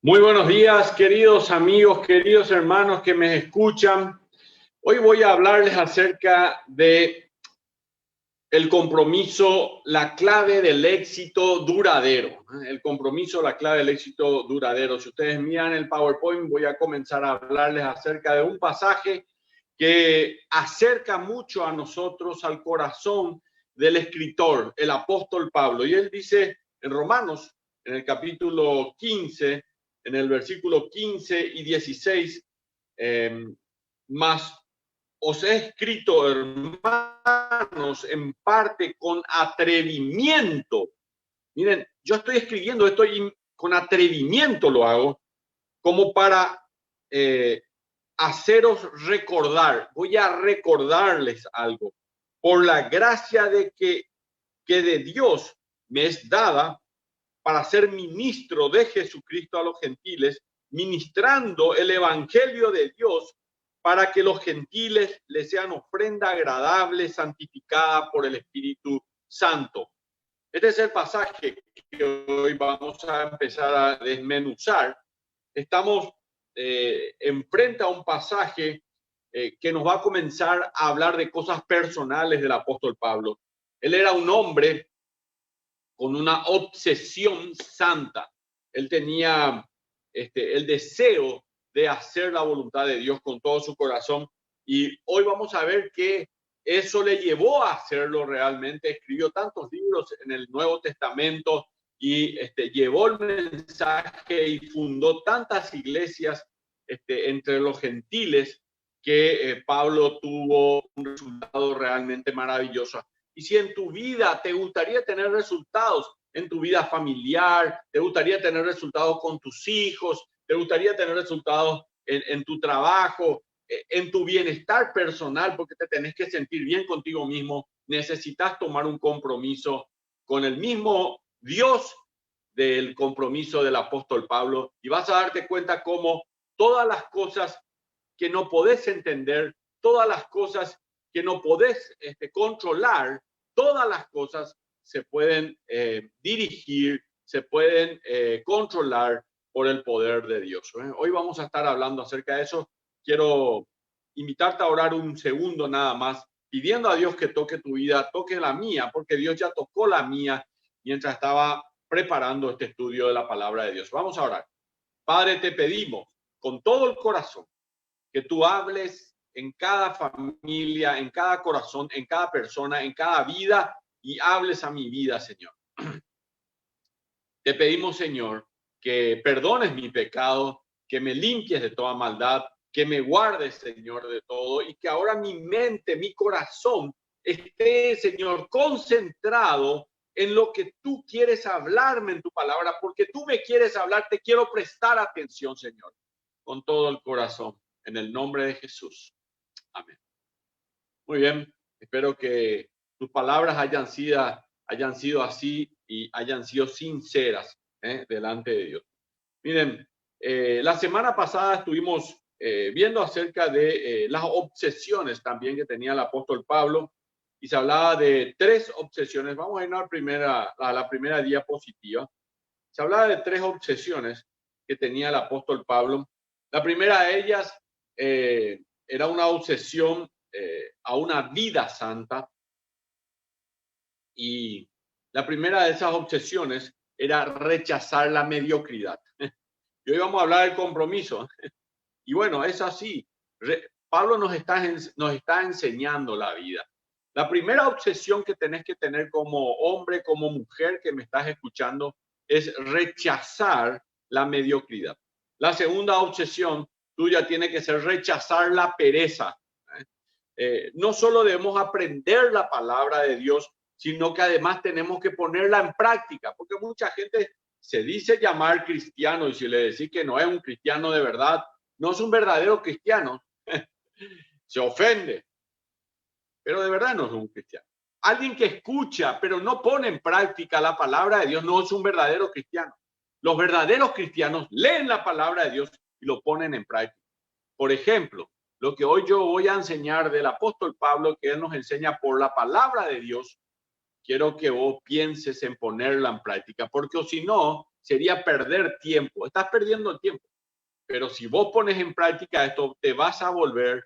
Muy buenos días, queridos amigos, queridos hermanos que me escuchan. Hoy voy a hablarles acerca de el compromiso, la clave del éxito duradero. El compromiso, la clave del éxito duradero. Si ustedes miran el PowerPoint, voy a comenzar a hablarles acerca de un pasaje que acerca mucho a nosotros, al corazón del escritor, el apóstol Pablo. Y él dice en Romanos, en el capítulo 15, en el versículo 15 y 16, más os he escrito, hermanos, en parte con atrevimiento. Miren, yo estoy escribiendo esto y con atrevimiento lo hago, como para haceros recordar. Voy a recordarles algo. Por la gracia de que de Dios me es dada para ser ministro de Jesucristo a los gentiles, ministrando el evangelio de Dios para que los gentiles les sean ofrenda agradable, santificada por el Espíritu Santo. Este es el pasaje que hoy vamos a empezar a desmenuzar. Estamos enfrente a un pasaje que nos va a comenzar a hablar de cosas personales del apóstol Pablo. Él era un hombre con una obsesión santa. Él tenía el deseo de hacer la voluntad de Dios con todo su corazón. Y hoy vamos a ver que eso le llevó a hacerlo realmente. Escribió tantos libros en el Nuevo Testamento y llevó el mensaje y fundó tantas iglesias entre los gentiles que Pablo tuvo un resultado realmente maravilloso. Y si en tu vida te gustaría tener resultados, en tu vida familiar, te gustaría tener resultados con tus hijos, te gustaría tener resultados en tu trabajo, en tu bienestar personal, porque te tenés que sentir bien contigo mismo, necesitas tomar un compromiso con el mismo Dios del compromiso del apóstol Pablo, y vas a darte cuenta cómo todas las cosas que no podés entender, todas las cosas que no podés controlar, todas las cosas se pueden dirigir, se pueden controlar por el poder de Dios. Hoy vamos a estar hablando acerca de eso. Quiero invitarte a orar un segundo nada más, pidiendo a Dios que toque tu vida, toque la mía, porque Dios ya tocó la mía mientras estaba preparando este estudio de la palabra de Dios. Vamos a orar. Padre, te pedimos con todo el corazón que tú hables en cada familia, en cada corazón, en cada persona, en cada vida, y hables a mi vida, Señor. Te pedimos, Señor, que perdones mi pecado, que me limpies de toda maldad, que me guardes, Señor, de todo, y que ahora mi mente, mi corazón esté, Señor, concentrado en lo que tú quieres hablarme en tu palabra, porque tú me quieres hablar, te quiero prestar atención, Señor, con todo el corazón, en el nombre de Jesús. Amén. Muy bien, espero que tus palabras hayan sido así y hayan sido sinceras delante de Dios. Miren, la semana pasada estuvimos viendo acerca de las obsesiones también que tenía el apóstol Pablo, y se hablaba de 3 obsesiones. Vamos a ir a la primera diapositiva. Se hablaba de 3 obsesiones que tenía el apóstol Pablo. La primera de ellas era una obsesión a una vida santa, y la primera de esas obsesiones era rechazar la mediocridad. Y hoy vamos a hablar del compromiso. Y bueno, es así. Pablo nos está enseñando la vida. La primera obsesión que tenés que tener como hombre, como mujer que me estás escuchando, es rechazar la mediocridad. La segunda obsesión tuya tiene que ser rechazar la pereza. No solo debemos aprender la palabra de Dios, sino que además tenemos que ponerla en práctica, porque mucha gente se dice llamar cristiano, y si le decís que no es un cristiano de verdad, no es un verdadero cristiano, se ofende, pero de verdad no es un cristiano. Alguien que escucha, pero no pone en práctica la palabra de Dios, no es un verdadero cristiano. Los verdaderos cristianos leen la palabra de Dios y lo ponen en práctica. Por ejemplo, lo que hoy yo voy a enseñar del apóstol Pablo, que él nos enseña por la palabra de Dios, quiero que vos pienses en ponerla en práctica, porque si no, sería perder tiempo. Estás perdiendo el tiempo. Pero si vos pones en práctica esto, te vas a volver,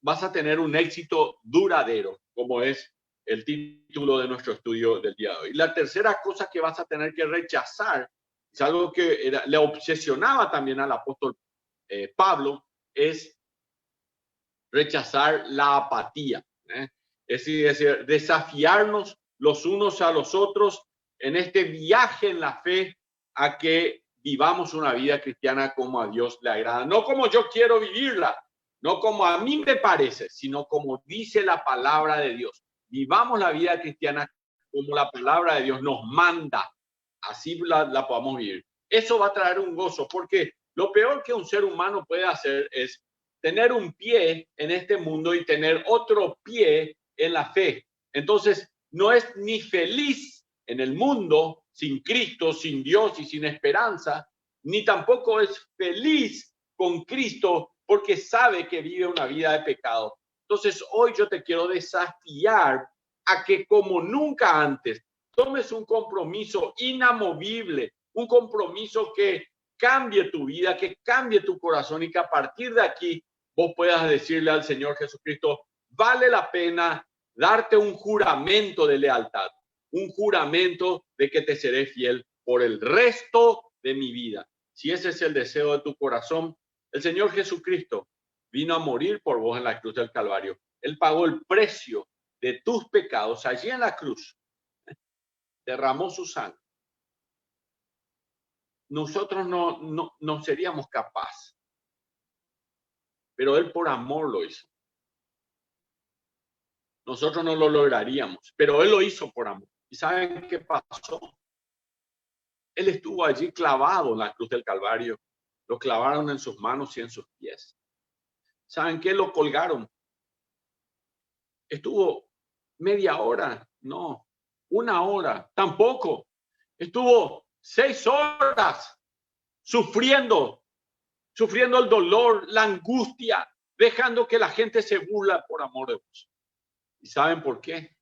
vas a tener un éxito duradero, como es el título de nuestro estudio del día de hoy. La tercera cosa que vas a tener que rechazar, es algo que le obsesionaba también al apóstol Pablo, es rechazar la apatía. Es decir, desafiarnos los unos a los otros en este viaje en la fe a que vivamos una vida cristiana como a Dios le agrada. No como yo quiero vivirla, no como a mí me parece, sino como dice la palabra de Dios. Vivamos la vida cristiana como la palabra de Dios nos manda. Así la podamos vivir. Eso va a traer un gozo, porque lo peor que un ser humano puede hacer es tener un pie en este mundo y tener otro pie en la fe. Entonces, no es ni feliz en el mundo sin Cristo, sin Dios y sin esperanza, ni tampoco es feliz con Cristo porque sabe que vive una vida de pecado. Entonces, hoy yo te quiero desafiar a que como nunca antes tomes un compromiso inamovible, un compromiso que cambie tu vida, que cambie tu corazón y que a partir de aquí vos puedas decirle al Señor Jesucristo, vale la pena darte un juramento de lealtad, un juramento de que te seré fiel por el resto de mi vida. Si ese es el deseo de tu corazón, el Señor Jesucristo vino a morir por vos en la cruz del Calvario. Él pagó el precio de tus pecados allí en la cruz. Derramó su sangre. Nosotros no seríamos capaces, pero Él por amor lo hizo. Nosotros no lo lograríamos, pero Él lo hizo por amor. ¿Y saben qué pasó? Él estuvo allí clavado en la cruz del Calvario. Lo clavaron en sus manos y en sus pies. ¿Saben qué? Lo colgaron. Estuvo media hora, no, una hora, tampoco. Estuvo 6 horas sufriendo el dolor, la angustia, dejando que la gente se burla por amor de vos. ¿Y saben por qué?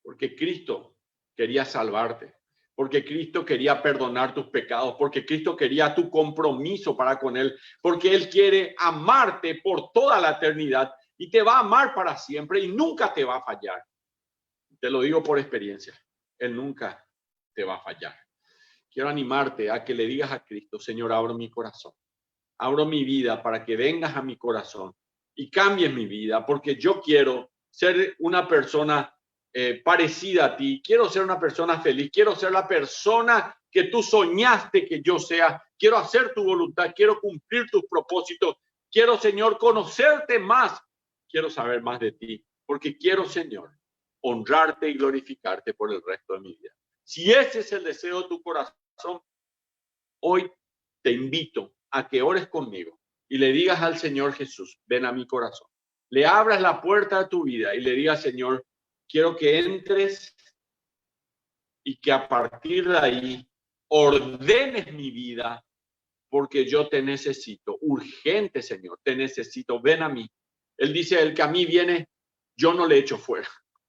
Porque Cristo quería salvarte, porque Cristo quería perdonar tus pecados, porque Cristo quería tu compromiso para con Él, porque Él quiere amarte por toda la eternidad y te va a amar para siempre y nunca te va a fallar. Te lo digo por experiencia, Él nunca te va a fallar. Quiero animarte a que le digas a Cristo, Señor, abro mi corazón, abro mi vida para que vengas a mi corazón y cambies mi vida, porque yo quiero ser una persona parecida a ti, quiero ser una persona feliz, quiero ser la persona que tú soñaste que yo sea, quiero hacer tu voluntad, quiero cumplir tus propósitos, quiero, Señor, conocerte más, quiero saber más de ti, porque quiero, Señor, honrarte y glorificarte por el resto de mi vida. Si ese es el deseo de tu corazón, hoy te invito a que ores conmigo y le digas al Señor Jesús, ven a mi corazón. Le abras la puerta de tu vida y le digas, Señor, quiero que entres y que a partir de ahí ordenes mi vida porque yo te necesito. Urgente, Señor, te necesito. Ven a mí. Él dice, el que a mí viene, yo no le echo fuera.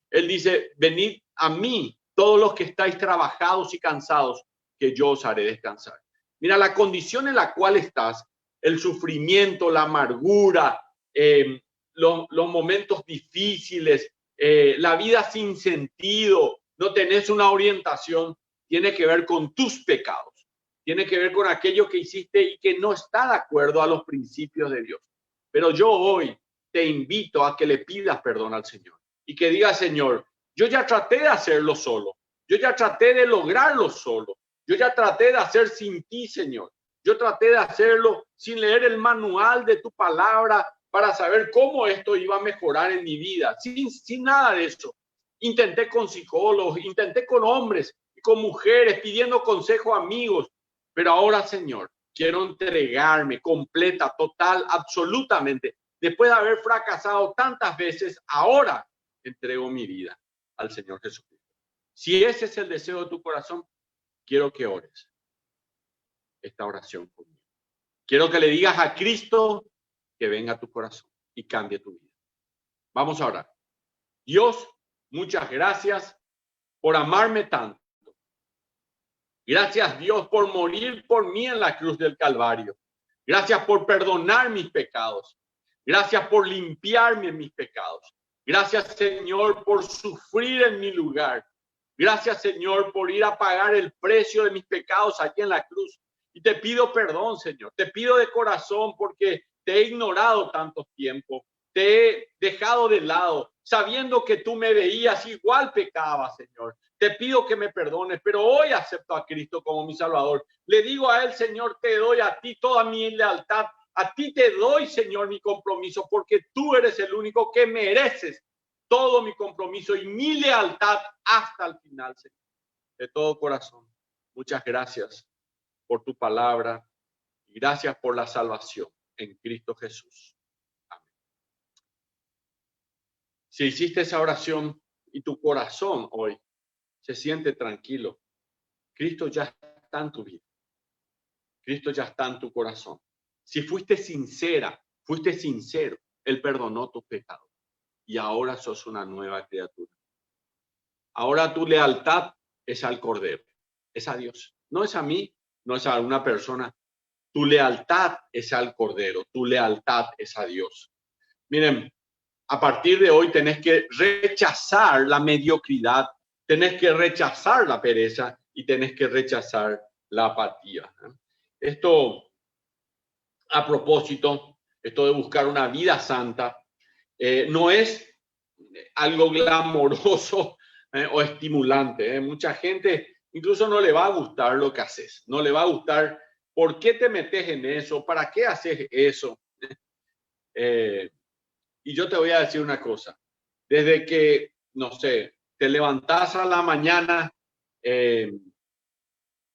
Él dice, venid a mí, todos los que estáis trabajados y cansados, que yo os haré descansar. Mira, la condición en la cual estás, el sufrimiento, la amargura, los momentos difíciles, la vida sin sentido, no tenés una orientación, tiene que ver con tus pecados, tiene que ver con aquello que hiciste y que no está de acuerdo a los principios de Dios. Pero yo hoy te invito a que le pidas perdón al Señor y que digas, Señor, yo ya traté de hacerlo solo, yo ya traté de lograrlo solo, yo ya traté de hacer sin ti, Señor. Yo traté de hacerlo sin leer el manual de tu palabra para saber cómo esto iba a mejorar en mi vida, sin nada de eso. Intenté con psicólogos, intenté con hombres y con mujeres, pidiendo consejo a amigos, pero ahora, Señor, quiero entregarme completa, total, absolutamente. Después de haber fracasado tantas veces, ahora entrego mi vida al Señor Jesucristo. Si ese es el deseo de tu corazón, quiero que ores esta oración conmigo. Quiero que le digas a Cristo que venga a tu corazón y cambie tu vida. Vamos a orar. Dios, muchas gracias por amarme tanto, Gracias, Dios, por morir por mí en la cruz del Calvario. Gracias por perdonar mis pecados. Gracias por limpiarme mis pecados. Gracias, Señor, por sufrir en mi lugar. Gracias, Señor, por ir a pagar el precio de mis pecados aquí en la cruz. Y te pido perdón, Señor. Te pido de corazón porque te he ignorado tanto tiempo. Te he dejado de lado, sabiendo que tú me veías, igual pecaba, Señor. Te pido que me perdones, pero hoy acepto a Cristo como mi Salvador. Le digo a Él, Señor, te doy a ti toda mi lealtad. A ti te doy, Señor, mi compromiso, porque tú eres el único que mereces todo mi compromiso y mi lealtad hasta el final, Señor. De todo corazón, muchas gracias por tu palabra y gracias por la salvación en Cristo Jesús. Amén. Si hiciste esa oración y tu corazón hoy se siente tranquilo, Cristo ya está en tu vida. Cristo ya está en tu corazón. Si fuiste sincera, fuiste sincero, Él perdonó tus pecados y ahora sos una nueva criatura. Ahora tu lealtad es al Cordero, es a Dios. No es a mí, no es a una persona. Tu lealtad es al Cordero, tu lealtad es a Dios. Miren, a partir de hoy tenés que rechazar la mediocridad, tenés que rechazar la pereza y tenés que rechazar la apatía. Esto, a propósito, esto de buscar una vida santa, no es algo glamoroso o estimulante. Mucha gente incluso no le va a gustar lo que haces, no le va a gustar por qué te metes en eso, para qué haces eso. Y yo te voy a decir una cosa, desde que, no sé, te levantás a la mañana,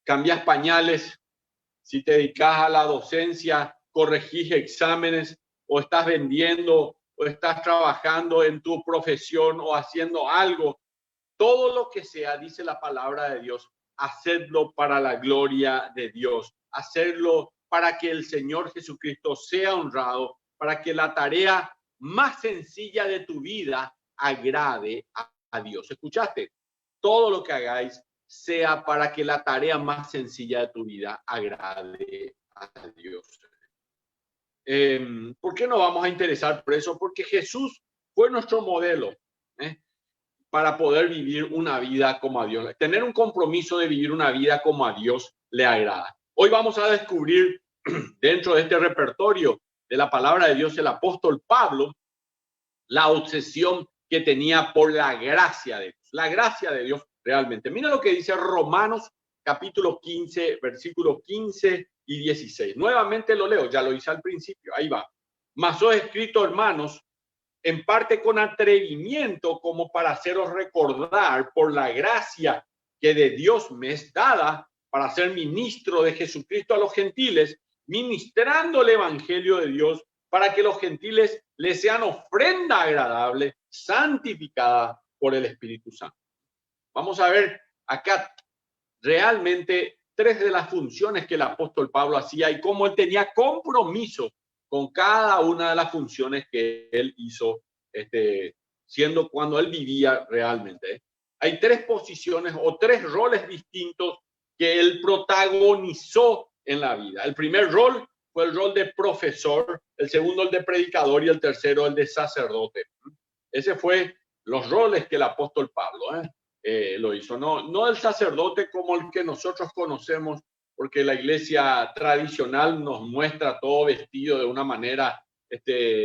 cambias pañales, si te dedicas a la docencia, corregís exámenes, o estás vendiendo, o estás trabajando en tu profesión, o haciendo algo, todo lo que sea, dice la palabra de Dios, hacedlo para la gloria de Dios, hacerlo para que el Señor Jesucristo sea honrado, para que la tarea más sencilla de tu vida agrade a Dios. ¿Escuchaste? Todo lo que hagáis sea para que la tarea más sencilla de tu vida agrade a Dios. ¿Por qué nos vamos a interesar por eso? Porque Jesús fue nuestro modelo para poder vivir una vida como a Dios, tener un compromiso de vivir una vida como a Dios le agrada. Hoy vamos a descubrir dentro de este repertorio de la palabra de Dios el apóstol Pablo la obsesión que tenía por la gracia de Dios. La gracia de Dios realmente. Mira lo que dice Romanos capítulo 15, versículos 15 y 16. Nuevamente lo leo, ya lo hice al principio, ahí va. Mas os he escrito, hermanos, en parte con atrevimiento, como para haceros recordar por la gracia que de Dios me es dada para ser ministro de Jesucristo a los gentiles, ministrando el evangelio de Dios para que los gentiles les sean ofrenda agradable, santificada por el Espíritu Santo. Vamos a ver acá realmente tres de las funciones que el apóstol Pablo hacía y cómo él tenía compromiso con cada una de las funciones que él hizo, siendo cuando él vivía realmente. Hay tres posiciones o tres roles distintos que él protagonizó en la vida. El primer rol fue el rol de profesor, el segundo el de predicador y el tercero el de sacerdote. Ese fue los roles que el apóstol Pablo lo hizo. No el sacerdote como el que nosotros conocemos, porque la iglesia tradicional nos muestra todo vestido de una manera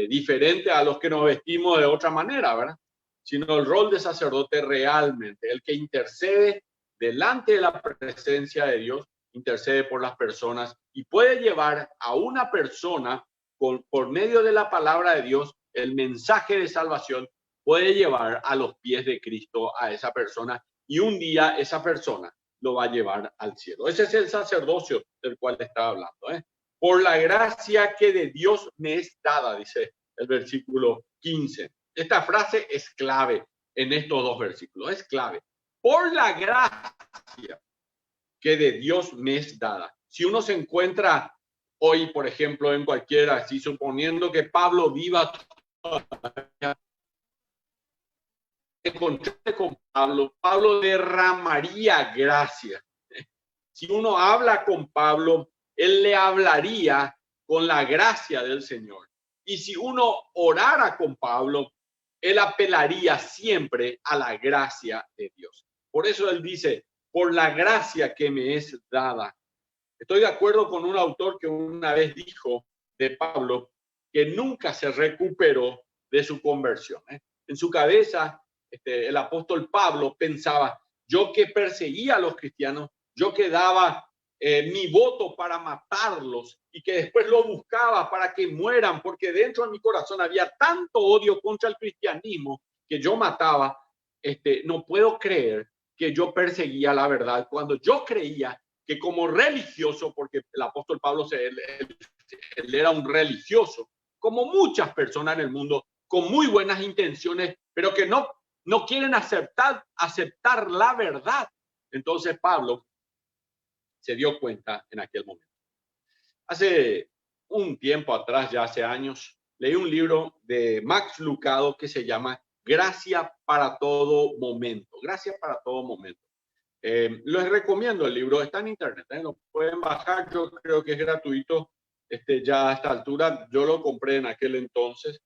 diferente a los que nos vestimos de otra manera, ¿verdad? Sino el rol de sacerdote realmente, el que intercede delante de la presencia de Dios, intercede por las personas y puede llevar a una persona por medio de la palabra de Dios, el mensaje de salvación, puede llevar a los pies de Cristo a esa persona y un día esa persona lo va a llevar al cielo. Ese es el sacerdocio del cual estaba hablando. Por la gracia que de Dios me es dada, dice el versículo 15. Esta frase es clave en estos dos versículos, es clave. Por la gracia que de Dios me es dada. Si uno se encuentra hoy, por ejemplo, en cualquiera, así suponiendo que Pablo viva todavía, encontrarse con Pablo, Pablo derramaría gracia Si uno habla con Pablo, él le hablaría con la gracia del Señor. Y si uno orara con Pablo, él apelaría siempre a la gracia de Dios. Por eso él dice, por la gracia que me es dada. Estoy de acuerdo con un autor que una vez dijo de Pablo que nunca se recuperó de su conversión. En su cabeza, el apóstol Pablo pensaba, yo que perseguía a los cristianos, yo que daba mi voto para matarlos y que después lo buscaba para que mueran, porque dentro de mi corazón había tanto odio contra el cristianismo que yo mataba. No puedo creer que yo perseguía la verdad cuando yo creía que como religioso, porque el apóstol Pablo él era un religioso, como muchas personas en el mundo, con muy buenas intenciones, pero que no quieren aceptar la verdad. Entonces Pablo se dio cuenta en aquel momento. Hace un tiempo atrás, ya hace años, leí un libro de Max Lucado que se llama Gracia para todo momento. Gracia para todo momento. Les recomiendo el libro, está en internet, lo pueden bajar, yo creo que es gratuito, ya a esta altura, yo lo compré en aquel entonces,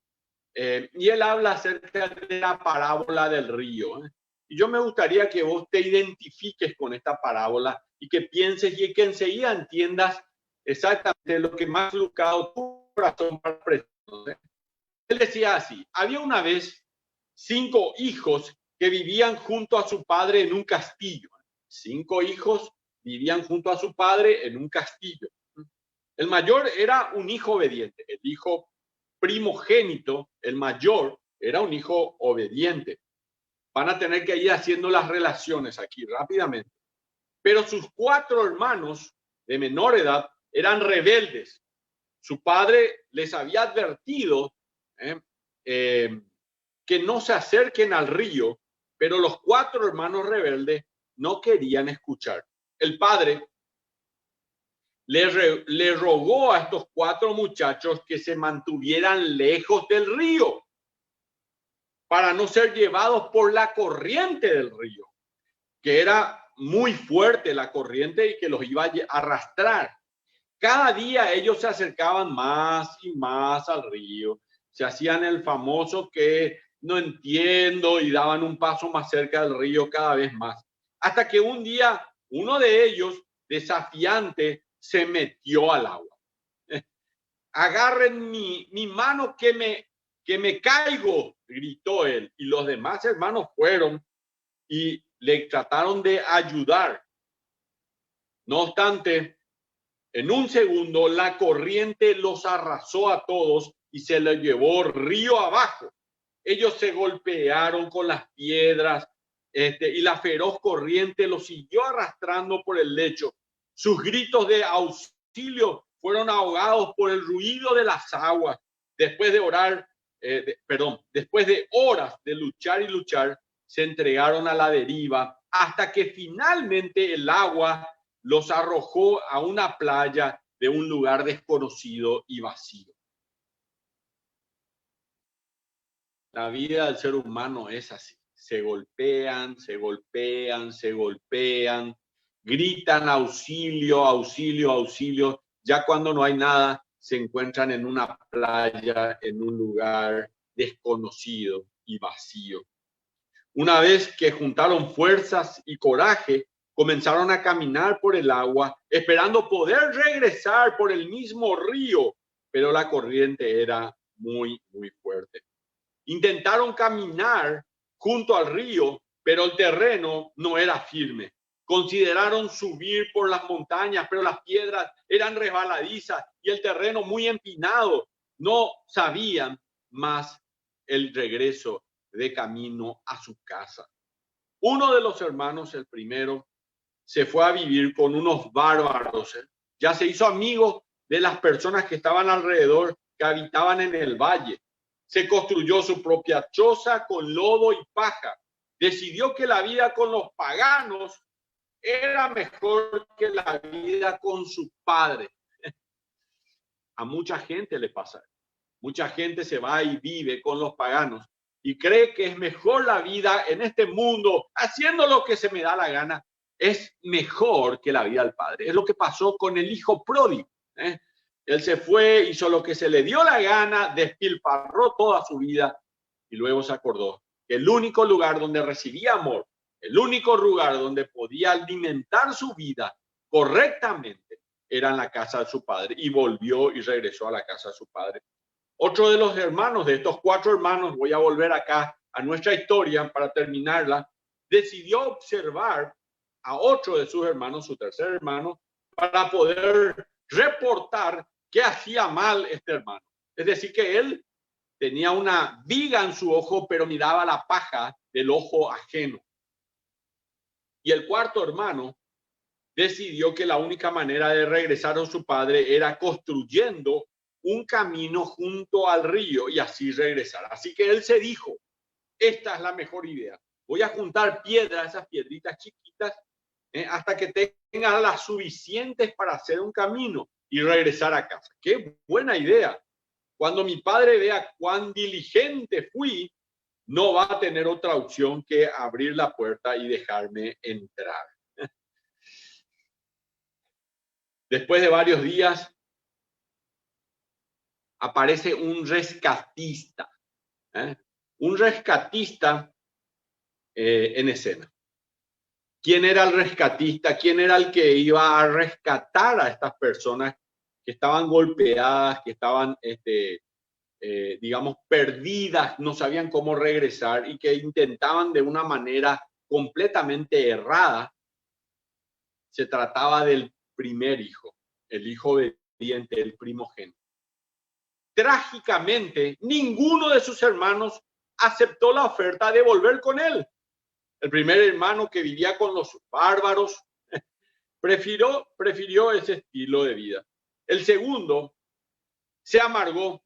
y él habla acerca de la parábola del río, y yo me gustaría que vos te identifiques con esta parábola y que pienses y que enseguida entiendas exactamente lo que más Lucado tu corazón para presente. Él decía así, había una vez 5 hijos que vivían junto a su padre en un castillo. 5 hijos vivían junto a su padre en un castillo. El mayor era un hijo obediente. El hijo primogénito, el mayor, era un hijo obediente. Van a tener que ir haciendo las relaciones aquí rápidamente. Pero sus 4 hermanos de menor edad eran rebeldes. Su padre les había advertido que no se acerquen al río, pero los 4 hermanos rebeldes no querían escuchar. El padre le rogó a estos 4 muchachos que se mantuvieran lejos del río para no ser llevados por la corriente del río, que era muy fuerte la corriente y que los iba a arrastrar. Cada día ellos se acercaban más y más al río, se hacían el famoso que no entiendo y daban un paso más cerca del río cada vez más. Hasta que un día uno de ellos, desafiante, se metió al agua. Agarren mi mano que me caigo, gritó él. Y los demás hermanos fueron y le trataron de ayudar. No obstante, en un segundo la corriente los arrasó a todos y se los llevó río abajo. Ellos se golpearon con las piedras y la feroz corriente los siguió arrastrando por el lecho. Sus gritos de auxilio fueron ahogados por el ruido de las aguas. Después de después de horas de luchar y luchar, se entregaron a la deriva hasta que finalmente el agua los arrojó a una playa de un lugar desconocido y vacío. La vida del ser humano es así. Se golpean, se golpean, se golpean, gritan auxilio, auxilio, auxilio. Ya cuando no hay nada, se encuentran en una playa, en un lugar desconocido y vacío. Una vez que juntaron fuerzas y coraje, comenzaron a caminar por el agua, esperando poder regresar por el mismo río, pero la corriente era muy, muy fuerte. Intentaron caminar junto al río, pero el terreno no era firme. Consideraron subir por las montañas, pero las piedras eran resbaladizas y el terreno muy empinado. No sabían más el regreso de camino a su casa. Uno de los hermanos, el primero, se fue a vivir con unos bárbaros. Ya se hizo amigo de las personas que estaban alrededor, que habitaban en el valle. Se construyó su propia choza con lodo y paja. Decidió que la vida con los paganos era mejor que la vida con su padre. A mucha gente le pasa. Mucha gente se va y vive con los paganos y cree que es mejor la vida en este mundo haciendo lo que se me da la gana es mejor que la vida del padre. Es lo que pasó con el hijo pródigo. Él se fue, hizo lo que se le dio la gana, despilfarró toda su vida y luego se acordó que el único lugar donde recibía amor, el único lugar donde podía alimentar su vida correctamente era en la casa de su padre, y volvió y regresó a la casa de su padre. Otro de los hermanos, de estos 4 hermanos, voy a volver acá a nuestra historia para terminarla, decidió observar a otro de sus hermanos, su tercer hermano, para poder reportar qué hacía mal este hermano. Es decir, que él tenía una viga en su ojo, pero miraba la paja del ojo ajeno. Y el cuarto hermano decidió que la única manera de regresar a su padre era construyendo un camino junto al río y así regresar. Así que él se dijo, esta es la mejor idea. Voy a juntar piedras, esas piedritas chiquitas, hasta que tenga las suficientes para hacer un camino y regresar a casa. ¡Qué buena idea! Cuando mi padre vea cuán diligente fui, no va a tener otra opción que abrir la puerta y dejarme entrar. Después de varios días, aparece un rescatista. Un rescatista en escena. ¿Quién era el rescatista? ¿Quién era el que iba a rescatar a estas personas que estaban golpeadas, que estaban, digamos, perdidas, no sabían cómo regresar y que intentaban de una manera completamente errada? Se trataba del primer hijo, el hijo obediente, el primogénito. Trágicamente, ninguno de sus hermanos aceptó la oferta de volver con él. El primer hermano, que vivía con los bárbaros, prefirió ese estilo de vida. El segundo se amargó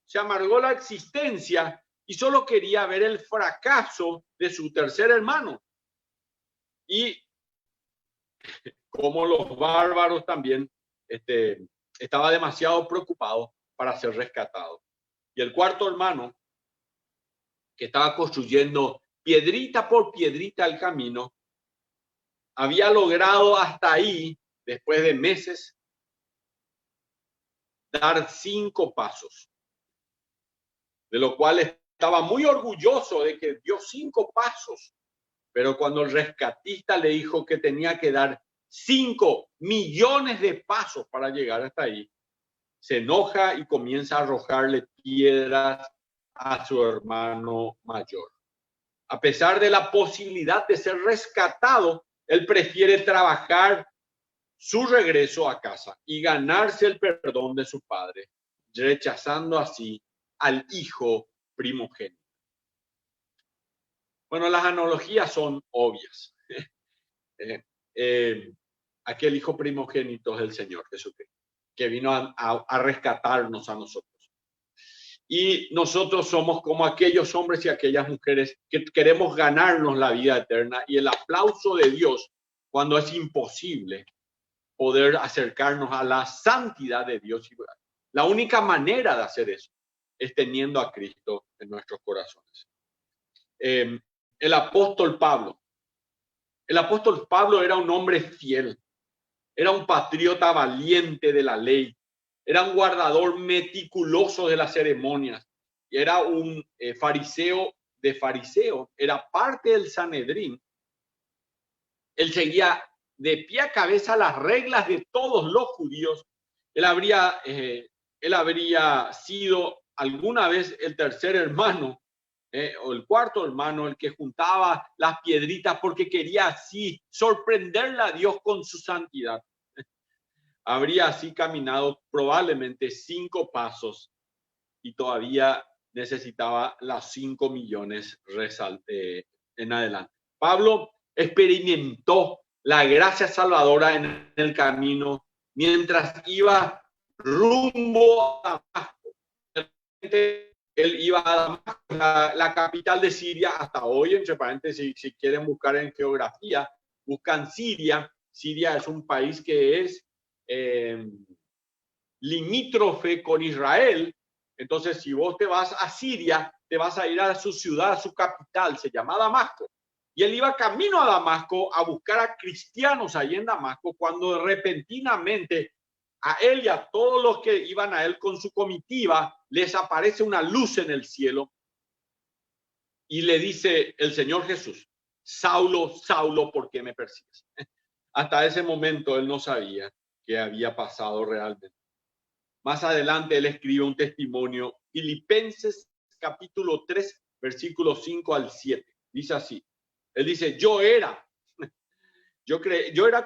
la existencia y solo quería ver el fracaso de su tercer hermano. Y como los bárbaros también, estaba demasiado preocupado para ser rescatado. Y el cuarto hermano, que estaba construyendo piedrita por piedrita el camino, había logrado hasta ahí, después de meses, dar 5 pasos, de lo cual estaba muy orgulloso de que dio 5 pasos, pero cuando el rescatista le dijo que tenía que dar 5 millones de pasos para llegar hasta ahí, se enoja y comienza a arrojarle piedras a su hermano mayor. A pesar de la posibilidad de ser rescatado, él prefiere trabajar su regreso a casa y ganarse el perdón de su padre, rechazando así al hijo primogénito. Bueno, las analogías son obvias. Aquel hijo primogénito es el Señor Jesucristo, que vino a rescatarnos a nosotros. Y nosotros somos como aquellos hombres y aquellas mujeres que queremos ganarnos la vida eterna y el aplauso de Dios cuando es imposible poder acercarnos a la santidad de Dios. La única manera de hacer eso es teniendo a Cristo en nuestros corazones. El apóstol Pablo era un hombre fiel, era un patriota valiente de la ley, era un guardador meticuloso de las ceremonias, y era un fariseo de fariseo, era parte del Sanedrín. Él seguía de pie a cabeza las reglas de todos los judíos. Él habría sido alguna vez el tercer hermano o el cuarto hermano, el que juntaba las piedritas porque quería así sorprenderle a Dios con su santidad. Habría así caminado probablemente 5 pasos y todavía necesitaba las 5 millones en adelante. Pablo experimentó la gracia salvadora en el camino mientras iba rumbo a Damasco. Él iba a Damasco, la capital de Siria. Hasta hoy, entre paréntesis, si quieren buscar en geografía, buscan Siria. Siria es un país que es limítrofe con Israel. Entonces, si vos te vas a Siria, te vas a ir a su ciudad, a su capital, se llama Damasco. Y él iba camino a Damasco a buscar a cristianos ahí en Damasco, cuando repentinamente a él y a todos los que iban a él con su comitiva les aparece una luz en el cielo y le dice el Señor Jesús: Saulo, Saulo, ¿por qué me persigues? Hasta ese momento él no sabía qué había pasado realmente. Más adelante él escribe un testimonio, Filipenses capítulo 3, versículos 5 al 7. Dice así, él dice: yo era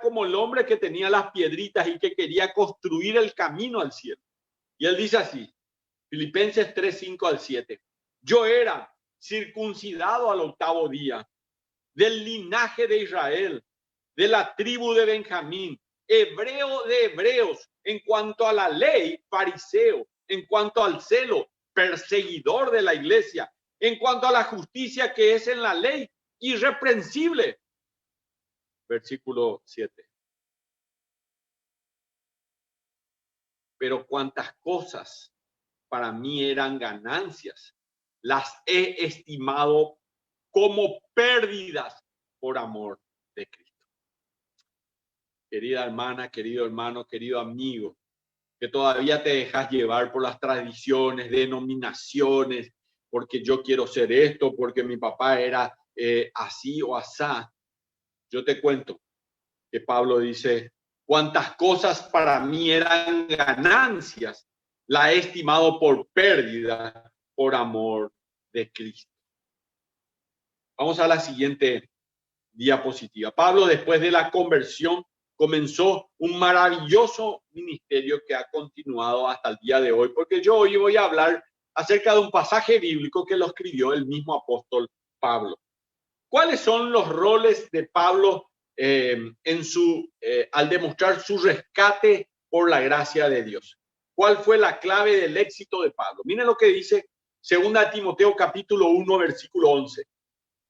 como el hombre que tenía las piedritas y que quería construir el camino al cielo. Y él dice así, Filipenses 3, 5 al 7. Yo era circuncidado al 8º día, del linaje de Israel, de la tribu de Benjamín, hebreo de hebreos, en cuanto a la ley, fariseo, en cuanto al celo, perseguidor de la iglesia, en cuanto a la justicia que es en la ley, irreprensible. Versículo 7. Pero cuantas cosas para mí eran ganancias, las he estimado como pérdidas por amor de Cristo. Querida hermana, querido hermano, querido amigo, que todavía te dejas llevar por las tradiciones, denominaciones, porque yo quiero ser esto, porque mi papá era así o asá. Yo te cuento que Pablo dice: cuantas cosas para mí eran ganancias, la he estimado por pérdida por amor de Cristo. Vamos a la siguiente diapositiva. Pablo, después de la conversión, comenzó un maravilloso ministerio que ha continuado hasta el día de hoy, porque yo hoy voy a hablar acerca de un pasaje bíblico que lo escribió el mismo apóstol Pablo. ¿Cuáles son los roles de Pablo al demostrar su rescate por la gracia de Dios? ¿Cuál fue la clave del éxito de Pablo? Miren lo que dice 2 Timoteo capítulo 1, versículo 11.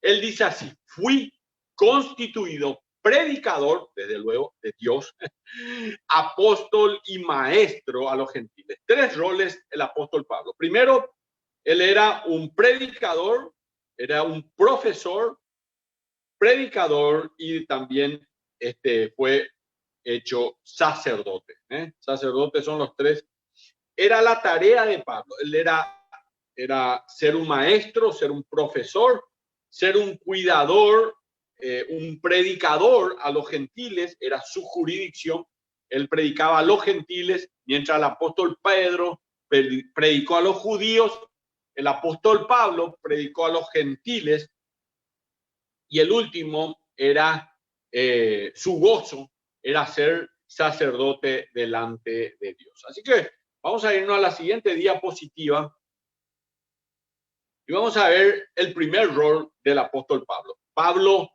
Él dice así: fui constituido predicador, desde luego, de Dios, apóstol y maestro a los gentiles. 3 roles el apóstol Pablo. Primero, él era un predicador, era un profesor, predicador, y también fue hecho sacerdote. Sacerdotes son los 3. Era la tarea de Pablo. Él era ser un maestro, ser un profesor, ser un cuidador, un predicador a los gentiles. Era su jurisdicción. Él predicaba a los gentiles, mientras el apóstol Pedro predicó a los judíos. El apóstol Pablo predicó a los gentiles. Y el último era su gozo, era ser sacerdote delante de Dios. Así que vamos a irnos a la siguiente diapositiva y vamos a ver el primer rol del apóstol Pablo. Pablo,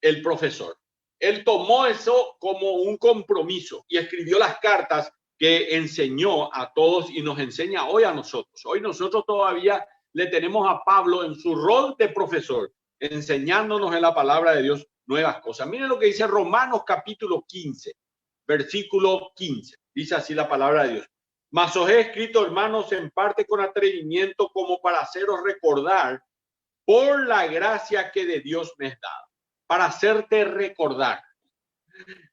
el profesor. Él tomó eso como un compromiso y escribió las cartas que enseñó a todos y nos enseña hoy a nosotros. Hoy nosotros todavía le tenemos a Pablo en su rol de profesor, enseñándonos en la palabra de Dios nuevas cosas. Miren lo que dice Romanos capítulo 15, versículo 15. Dice así la palabra de Dios: mas os he escrito, hermanos, en parte con atrevimiento, como para haceros recordar por la gracia que de Dios me es dada. Para hacerte recordar.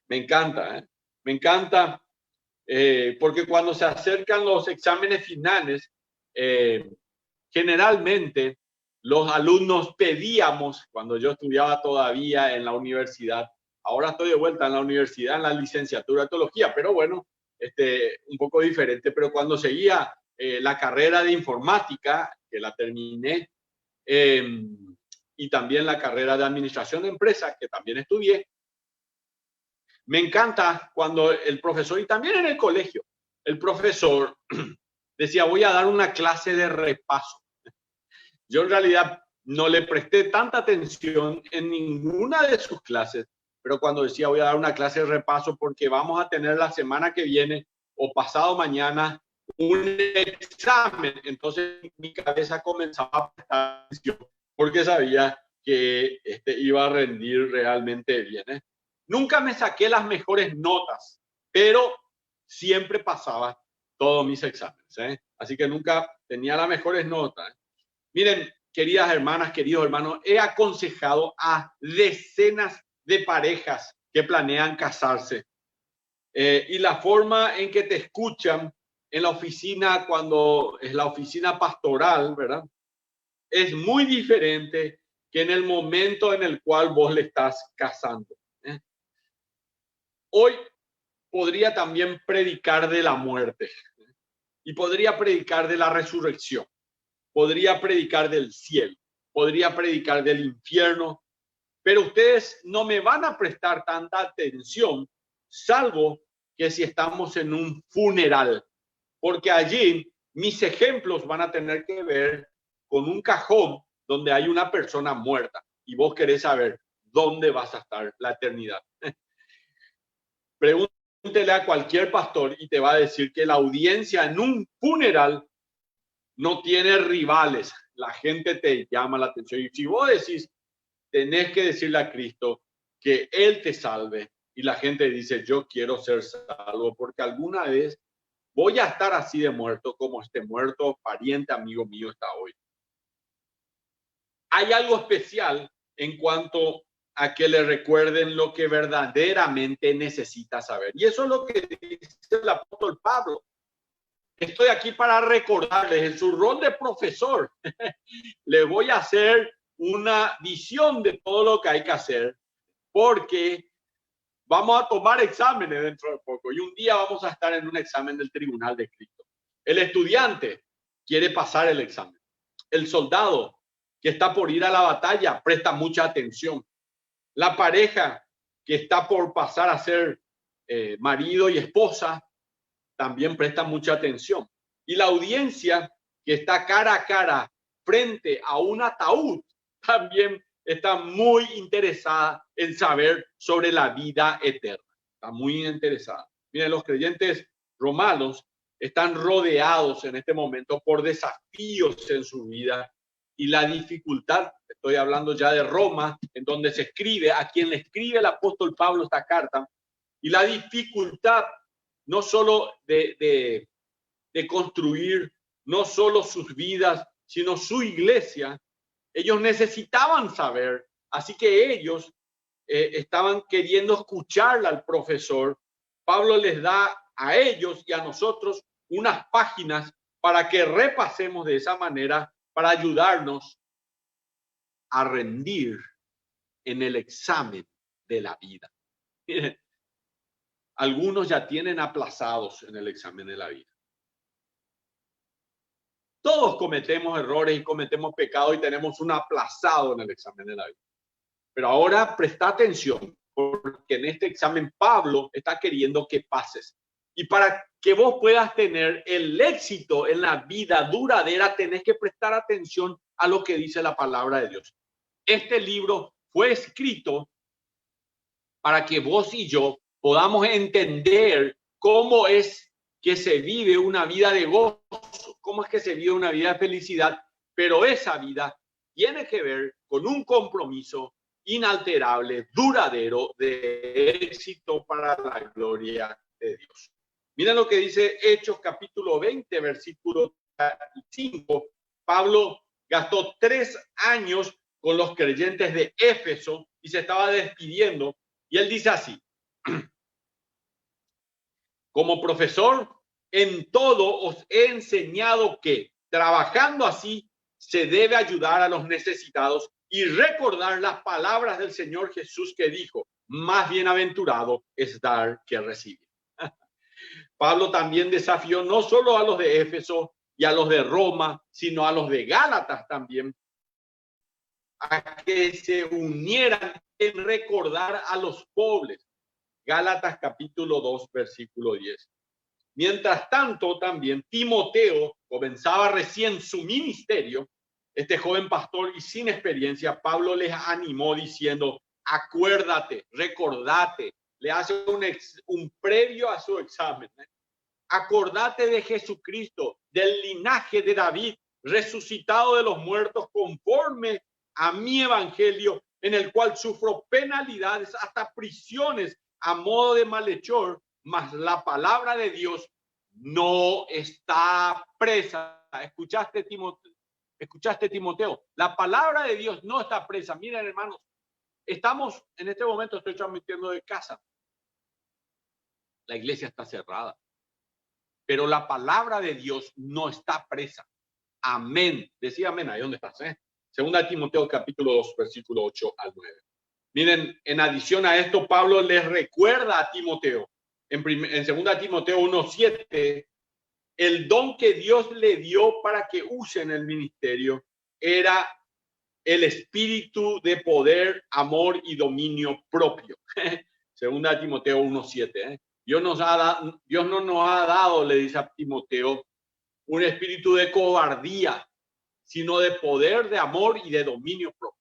Me encanta, ¿eh? Me encanta, porque cuando se acercan los exámenes finales, generalmente los alumnos pedíamos, cuando yo estudiaba todavía en la universidad, ahora estoy de vuelta en la universidad, en la licenciatura de teología, pero bueno, un poco diferente, pero cuando seguía la carrera de informática, que la terminé, y también la carrera de administración de empresas, que también estudié, me encanta cuando el profesor, y también en el colegio, el profesor decía: voy a dar una clase de repaso. Yo en realidad no le presté tanta atención en ninguna de sus clases, pero cuando decía: voy a dar una clase de repaso porque vamos a tener la semana que viene o pasado mañana un examen, entonces mi cabeza comenzaba a prestar atención porque sabía que iba a rendir realmente bien. Nunca me saqué las mejores notas, pero siempre pasaba todos mis exámenes. Así que nunca tenía las mejores notas. Miren, queridas hermanas, queridos hermanos, he aconsejado a decenas de parejas que planean casarse. Y la forma en que te escuchan en la oficina, cuando es la oficina pastoral, ¿verdad? Es muy diferente que en el momento en el cual vos le estás casando. Hoy podría también predicar de la muerte y podría predicar de la resurrección, podría predicar del cielo, podría predicar del infierno, pero ustedes no me van a prestar tanta atención, salvo que si estamos en un funeral, porque allí mis ejemplos van a tener que ver con un cajón donde hay una persona muerta y vos querés saber dónde vas a estar la eternidad. Pregúntele a cualquier pastor y te va a decir que la audiencia en un funeral no tiene rivales. La gente te llama la atención. Y si vos decís, tenés que decirle a Cristo que Él te salve. Y la gente dice, yo quiero ser salvo porque alguna vez voy a estar así de muerto como este muerto pariente amigo mío está hoy. Hay algo especial en cuanto a que le recuerden lo que verdaderamente necesita saber. Y eso es lo que dice el apóstol Pablo. Estoy aquí para recordarles en su rol de profesor. Les voy a hacer una visión de todo lo que hay que hacer, porque vamos a tomar exámenes dentro de poco y un día vamos a estar en un examen del tribunal de Cristo. El estudiante quiere pasar el examen. El soldado que está por ir a la batalla presta mucha atención. La pareja que está por pasar a ser marido y esposa también presta mucha atención. Y la audiencia que está cara a cara frente a un ataúd también está muy interesada en saber sobre la vida eterna. Está muy interesada. Miren, los creyentes romanos están rodeados en este momento por desafíos en su vida y la dificultad. Estoy hablando ya de Roma, en donde se escribe, a quien le escribe el apóstol Pablo esta carta, y la dificultad no solo de construir, no solo sus vidas, sino su iglesia. Ellos necesitaban saber, así que ellos estaban queriendo escucharle al profesor. Pablo les da a ellos y a nosotros unas páginas para que repasemos de esa manera, para ayudarnos a rendir en el examen de la vida. Miren, algunos ya tienen aplazados en el examen de la vida. Todos cometemos errores y cometemos pecados y tenemos un aplazado en el examen de la vida. Pero ahora presta atención, porque en este examen Pablo está queriendo que pases. Y para que vos puedas tener el éxito en la vida duradera, tenés que prestar atención a lo que dice la palabra de Dios. Este libro fue escrito para que vos y yo podamos entender cómo es que se vive una vida de gozo, cómo es que se vive una vida de felicidad, pero esa vida tiene que ver con un compromiso inalterable, duradero, de éxito para la gloria de Dios. Miren lo que dice Hechos capítulo 20, versículo 5. Pablo gastó 3 años con los creyentes de Éfeso y se estaba despidiendo. Y él dice así: como profesor, en todo os he enseñado que, trabajando así, se debe ayudar a los necesitados y recordar las palabras del Señor Jesús que dijo, más bienaventurado es dar que recibir. Pablo también desafió no solo a los de Éfeso y a los de Roma, sino a los de Gálatas también, a que se unieran en recordar a los pobres. Gálatas capítulo 2, versículo 10. Mientras tanto, también Timoteo comenzaba recién su ministerio. Este joven pastor y sin experiencia, Pablo les animó diciendo, acuérdate, recordate, le hace un previo a su examen. Acordate de Jesucristo, del linaje de David, resucitado de los muertos conforme a mi evangelio, en el cual sufro penalidades hasta prisiones a modo de malhechor, mas la palabra de Dios no está presa. ¿Escuchaste, Timoteo? ¿Escuchaste, Timoteo? La palabra de Dios no está presa. Miren, hermanos, estamos, en este momento estoy transmitiendo de casa. La iglesia está cerrada. Pero la palabra de Dios no está presa. Amén. Decía amén. Ahí donde estás, Segunda Timoteo capítulo 2, versículo 8 al 9. Miren, en adición a esto, Pablo les recuerda a Timoteo, en Segunda Timoteo 1:7, el don que Dios le dio para que use en el ministerio era el espíritu de poder, amor y dominio propio. Segunda Timoteo 1:7. Dios no nos ha dado, le dice a Timoteo, un espíritu de cobardía, sino de poder, de amor y de dominio propio.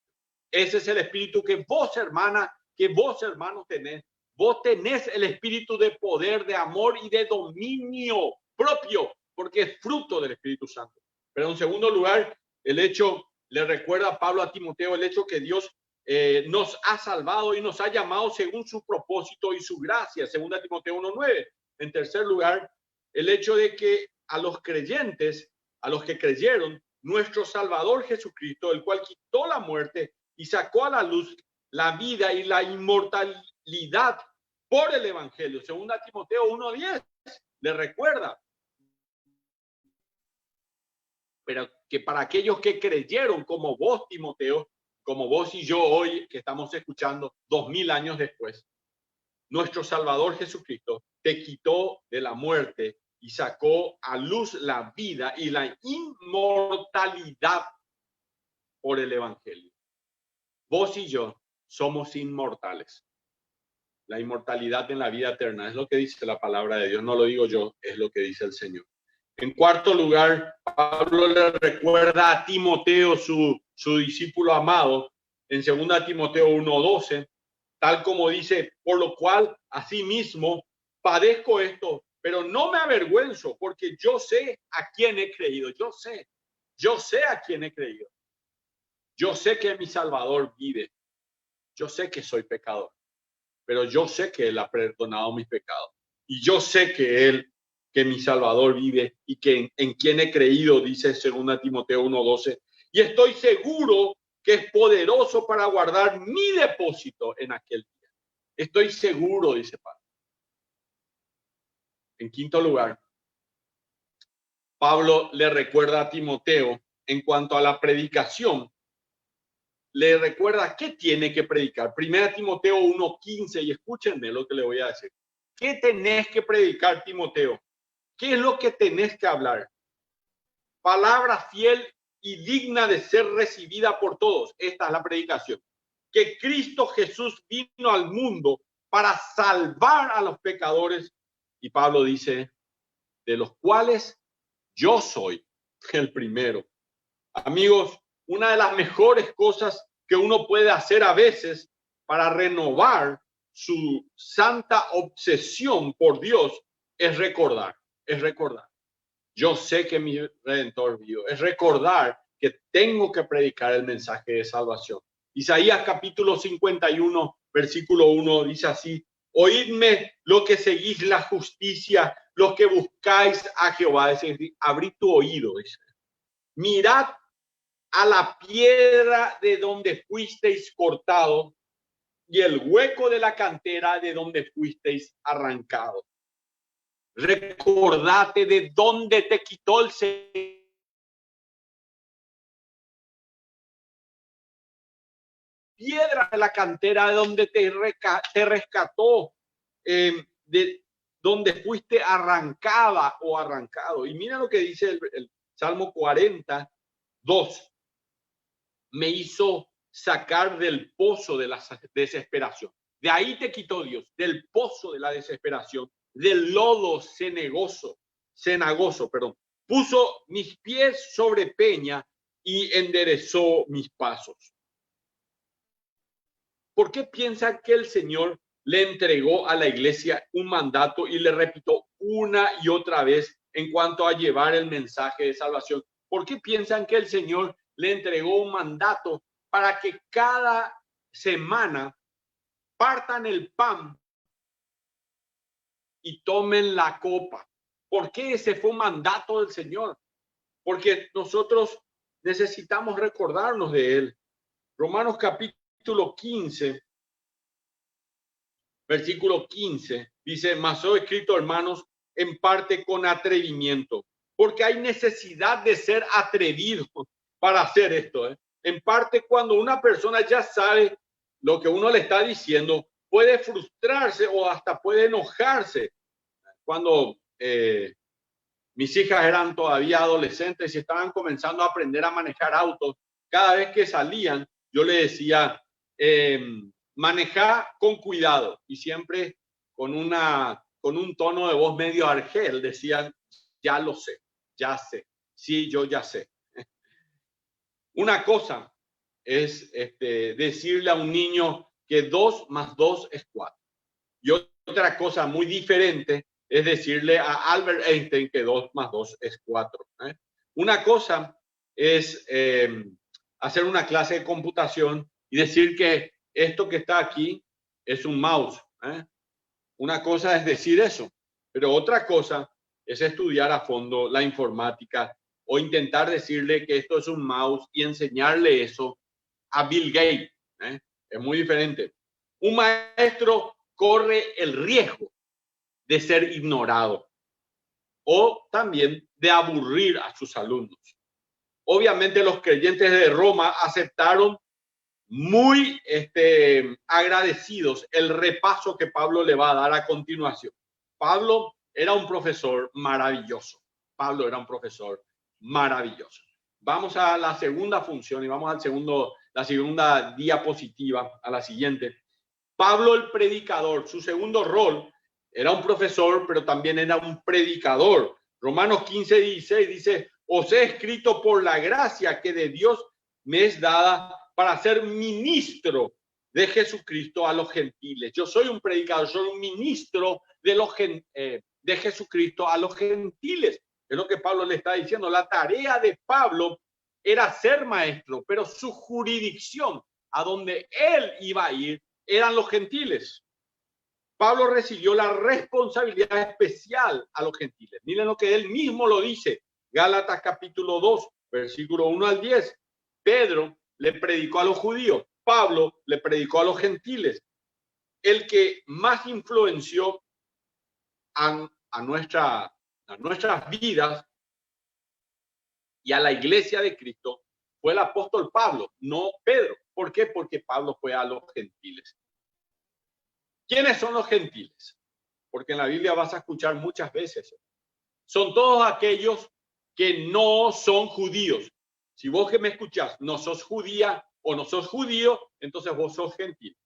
Ese es el espíritu que vos, hermana, que vos, hermano, tenés. Vos tenés el espíritu de poder, de amor y de dominio propio, porque es fruto del Espíritu Santo. Pero en segundo lugar, el hecho, le recuerda a Pablo a Timoteo, el hecho que Dios nos ha salvado y nos ha llamado según su propósito y su gracia, segunda Timoteo 1:9. En tercer lugar, el hecho de que a los creyentes, a los que creyeron, nuestro Salvador Jesucristo, el cual quitó la muerte y sacó a la luz la vida y la inmortalidad por el Evangelio. Segunda Timoteo 1:10 le recuerda. Pero que para aquellos que creyeron, como vos, Timoteo, como vos y yo hoy, que estamos escuchando 2000 años después, nuestro Salvador Jesucristo te quitó de la muerte y sacó a luz la vida y la inmortalidad por el Evangelio. Vos y yo somos inmortales. La inmortalidad en la vida eterna es lo que dice la palabra de Dios, no lo digo yo, es lo que dice el Señor. En cuarto lugar, Pablo le recuerda a Timoteo, su discípulo amado, en 2 Timoteo 1:12, tal como dice, por lo cual asimismo padezco esto, pero no me avergüenzo, porque yo sé a quién he creído, yo sé a quién he creído. Yo sé que mi Salvador vive, yo sé que soy pecador, pero yo sé que Él ha perdonado mis pecados. Y yo sé que mi Salvador vive y que en quien he creído, dice 2 Timoteo 1:12. Y estoy seguro que es poderoso para guardar mi depósito en aquel día. Estoy seguro, dice Pablo. En quinto lugar, Pablo le recuerda a Timoteo en cuanto a la predicación. Le recuerda qué tiene que predicar. Primera Timoteo 1:15, y escúchenme lo que le voy a decir. ¿Qué tenés que predicar, Timoteo? ¿Qué es lo que tenés que hablar? Palabra fiel y digna de ser recibida por todos. Esta es la predicación. Que Cristo Jesús vino al mundo para salvar a los pecadores. Y Pablo dice, de los cuales yo soy el primero. Amigos, una de las mejores cosas que uno puede hacer a veces para renovar su santa obsesión por Dios es recordar. Yo sé que mi Redentor vive. Es recordar que tengo que predicar el mensaje de salvación. Isaías capítulo 51, versículo 1 dice así: oídme lo que seguís la justicia, los que buscáis a Jehová. Es decir, abrid tu oído, dice. Mirad a la piedra de donde fuisteis cortado y el hueco de la cantera de donde fuisteis arrancado. Recordate de dónde te quitó el Señor. Piedra de la cantera de donde te rescató, de donde fuiste arrancada o arrancado. Y mira lo que dice el Salmo 42. Me hizo sacar del pozo de la desesperación. De ahí te quitó Dios, del pozo de la desesperación, del lodo cenagoso, puso mis pies sobre peña y enderezó mis pasos. ¿Por qué piensan que el Señor le entregó a la iglesia un mandato y le repitió una y otra vez en cuanto a llevar el mensaje de salvación? ¿Por qué piensan que el Señor le entregó un mandato para que cada semana partan el pan y tomen la copa? ¿Por qué ese fue un mandato del Señor? Porque nosotros necesitamos recordarnos de él. Romanos capítulo 15, versículo 15, dice: mas os he escrito, hermanos, en parte con atrevimiento, porque hay necesidad de ser atrevido para hacer esto. En parte, cuando una persona ya sabe lo que uno le está diciendo, puede frustrarse o hasta puede enojarse. Cuando mis hijas eran todavía adolescentes y estaban comenzando a aprender a manejar autos, cada vez que salían, yo le decía, maneja con cuidado, y siempre con un tono de voz medio argel, decían, ya lo sé, ya sé, sí, yo ya sé. Una cosa es decirle a un niño que 2 más 2 es 4. Y otra cosa muy diferente es decirle a Albert Einstein que 2 más 2 es 4. Una cosa es hacer una clase de computación y decir que esto que está aquí es un mouse. Una cosa es decir eso, pero otra cosa es estudiar a fondo la informática o intentar decirle que esto es un mouse y enseñarle eso a Bill Gates. Es muy diferente. Un maestro corre el riesgo de ser ignorado o también de aburrir a sus alumnos. Obviamente los creyentes de Roma aceptaron muy agradecidos el repaso que Pablo le va a dar a continuación. Pablo era un profesor maravilloso. Pablo era un profesor maravilloso. Vamos a la segunda función y vamos la segunda diapositiva, a la siguiente. Pablo el predicador, su segundo rol era un profesor, pero también era un predicador. Romanos 15, 16 dice: os he escrito por la gracia que de Dios me es dada para ser ministro de Jesucristo a los gentiles. Yo soy un predicador, soy un ministro de Jesucristo a los gentiles. Es lo que Pablo le está diciendo. La tarea de Pablo era ser maestro, pero su jurisdicción, a donde él iba a ir, eran los gentiles. Pablo recibió la responsabilidad especial a los gentiles. Miren lo que él mismo lo dice. Gálatas capítulo 2, versículo 1 al 10. Pedro le predicó a los judíos. Pablo le predicó a los gentiles. El que más influenció a nuestras vidas y a la iglesia de Cristo fue el apóstol Pablo, no Pedro. ¿Por qué? Porque Pablo fue a los gentiles. ¿Quiénes son los gentiles? Porque en la Biblia vas a escuchar muchas veces. Son todos aquellos que no son judíos. Si vos que me escuchás no sos judía o no sos judío, entonces vos sos gentil.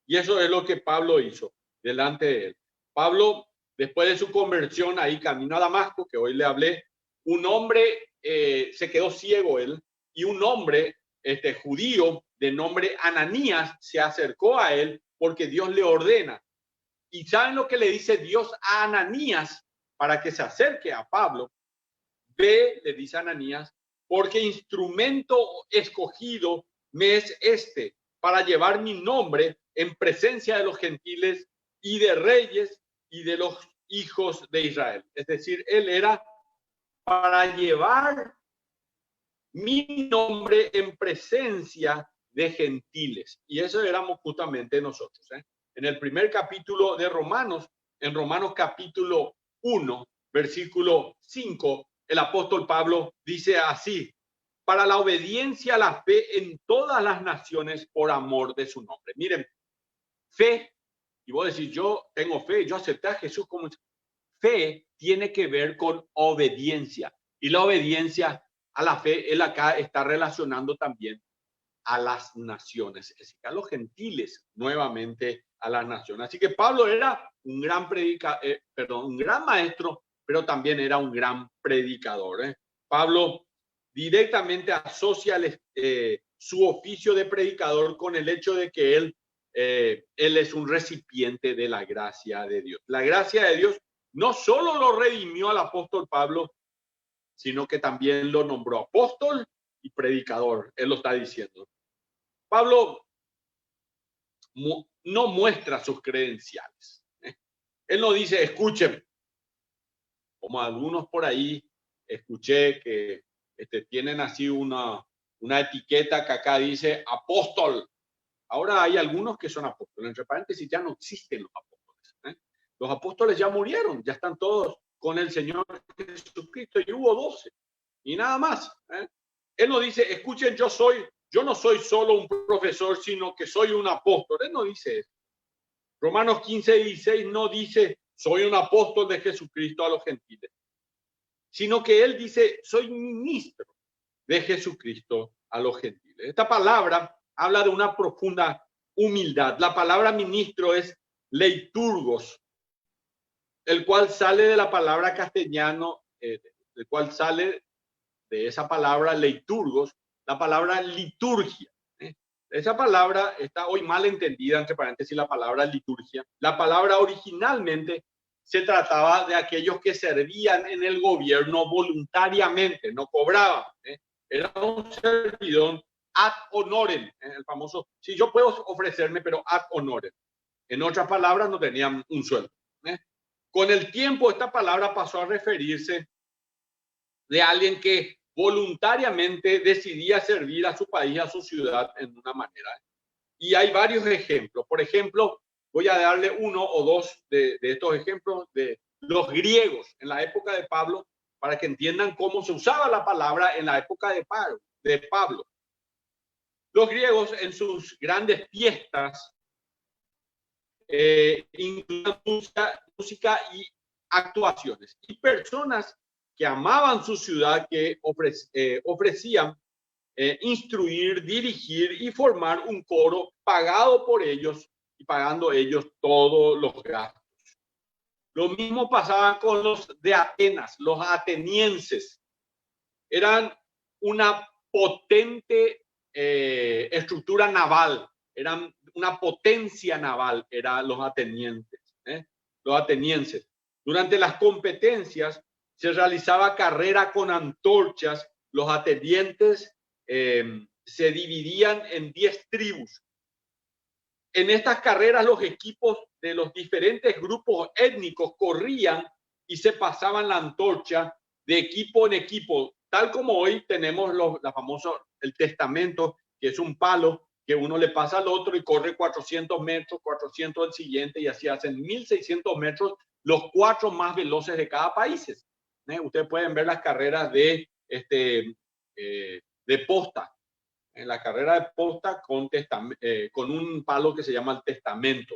Y eso es lo que Pablo hizo delante de él. Pablo, después de su conversión ahí camino a Damasco, que hoy le hablé, un hombre se quedó ciego él, y un hombre judío de nombre Ananías se acercó a él porque Dios le ordena. ¿Y saben lo que le dice Dios a Ananías para que se acerque a Pablo? Ve, le dice a Ananías, porque instrumento escogido me es para llevar mi nombre en presencia de los gentiles y de reyes y de los hijos de Israel. Es decir, él era para llevar mi nombre en presencia de gentiles. Y eso éramos justamente nosotros. En el primer capítulo de Romanos, en Romanos capítulo 1, versículo 5, el apóstol Pablo dice así: para la obediencia a la fe en todas las naciones por amor de su nombre. Miren, fe, y vos decís, yo tengo fe, yo acepté a Jesús como... Fe tiene que ver con obediencia, y la obediencia a la fe, él acá está relacionando también a las naciones, es decir, a los gentiles, nuevamente a las naciones. Así que Pablo era un gran un gran maestro, pero también era un gran predicador. Pablo directamente asocia su oficio de predicador con el hecho de que él es un recipiente de la gracia de Dios. La gracia de Dios no solo lo redimió al apóstol Pablo, sino que también lo nombró apóstol y predicador. Él lo está diciendo. Pablo no muestra sus credenciales. Él no dice, escuchen, como algunos por ahí escuché que tienen así una etiqueta que acá dice apóstol. Ahora hay algunos que son apóstoles. Entre paréntesis, ya no existen los apóstoles. Los apóstoles ya murieron, ya están todos con el Señor Jesucristo y hubo 12 y nada más. Él no dice, escuchen, yo no soy solo un profesor, sino que soy un apóstol. Él no dice eso. Romanos 15:16 no dice, soy un apóstol de Jesucristo a los gentiles, sino que él dice, soy ministro de Jesucristo a los gentiles. Esta palabra habla de una profunda humildad. La palabra ministro es leiturgos, el cual sale de la palabra castellano, el cual sale de esa palabra leiturgos, la palabra liturgia. Esa palabra está hoy mal entendida, entre paréntesis, la palabra liturgia. La palabra originalmente se trataba de aquellos que servían en el gobierno voluntariamente, no cobraban. Era un servidor ad honorem, el famoso, si yo puedo ofrecerme, pero ad honorem. En otras palabras, no tenían un sueldo. Con el tiempo, esta palabra pasó a referirse de alguien que voluntariamente decidía servir a su país, a su ciudad, en una manera. Y hay varios ejemplos. Por ejemplo, voy a darle uno o dos de estos ejemplos de los griegos en la época de Pablo, para que entiendan cómo se usaba la palabra en la época de Pablo. Los griegos en sus grandes fiestas incluían música y actuaciones. Y personas que amaban su ciudad, que ofrecían instruir, dirigir y formar un coro pagado por ellos y pagando ellos todos los gastos. Lo mismo pasaba con los de Atenas, los atenienses. Eran una potente estructura naval, eran una potencia naval, eran los atenienses. Los atenienses. Durante las competencias se realizaba carrera con antorchas. Los atenienses se dividían en 10 tribus. En estas carreras los equipos de los diferentes grupos étnicos corrían y se pasaban la antorcha de equipo en equipo, tal como hoy tenemos el testamento, que es un palo que uno le pasa al otro y corre 400 metros, 400 al siguiente, y así hacen 1600 metros los 4 más veloces de cada país. Ustedes pueden ver las carreras de posta, en la carrera de posta con un palo que se llama el testamento.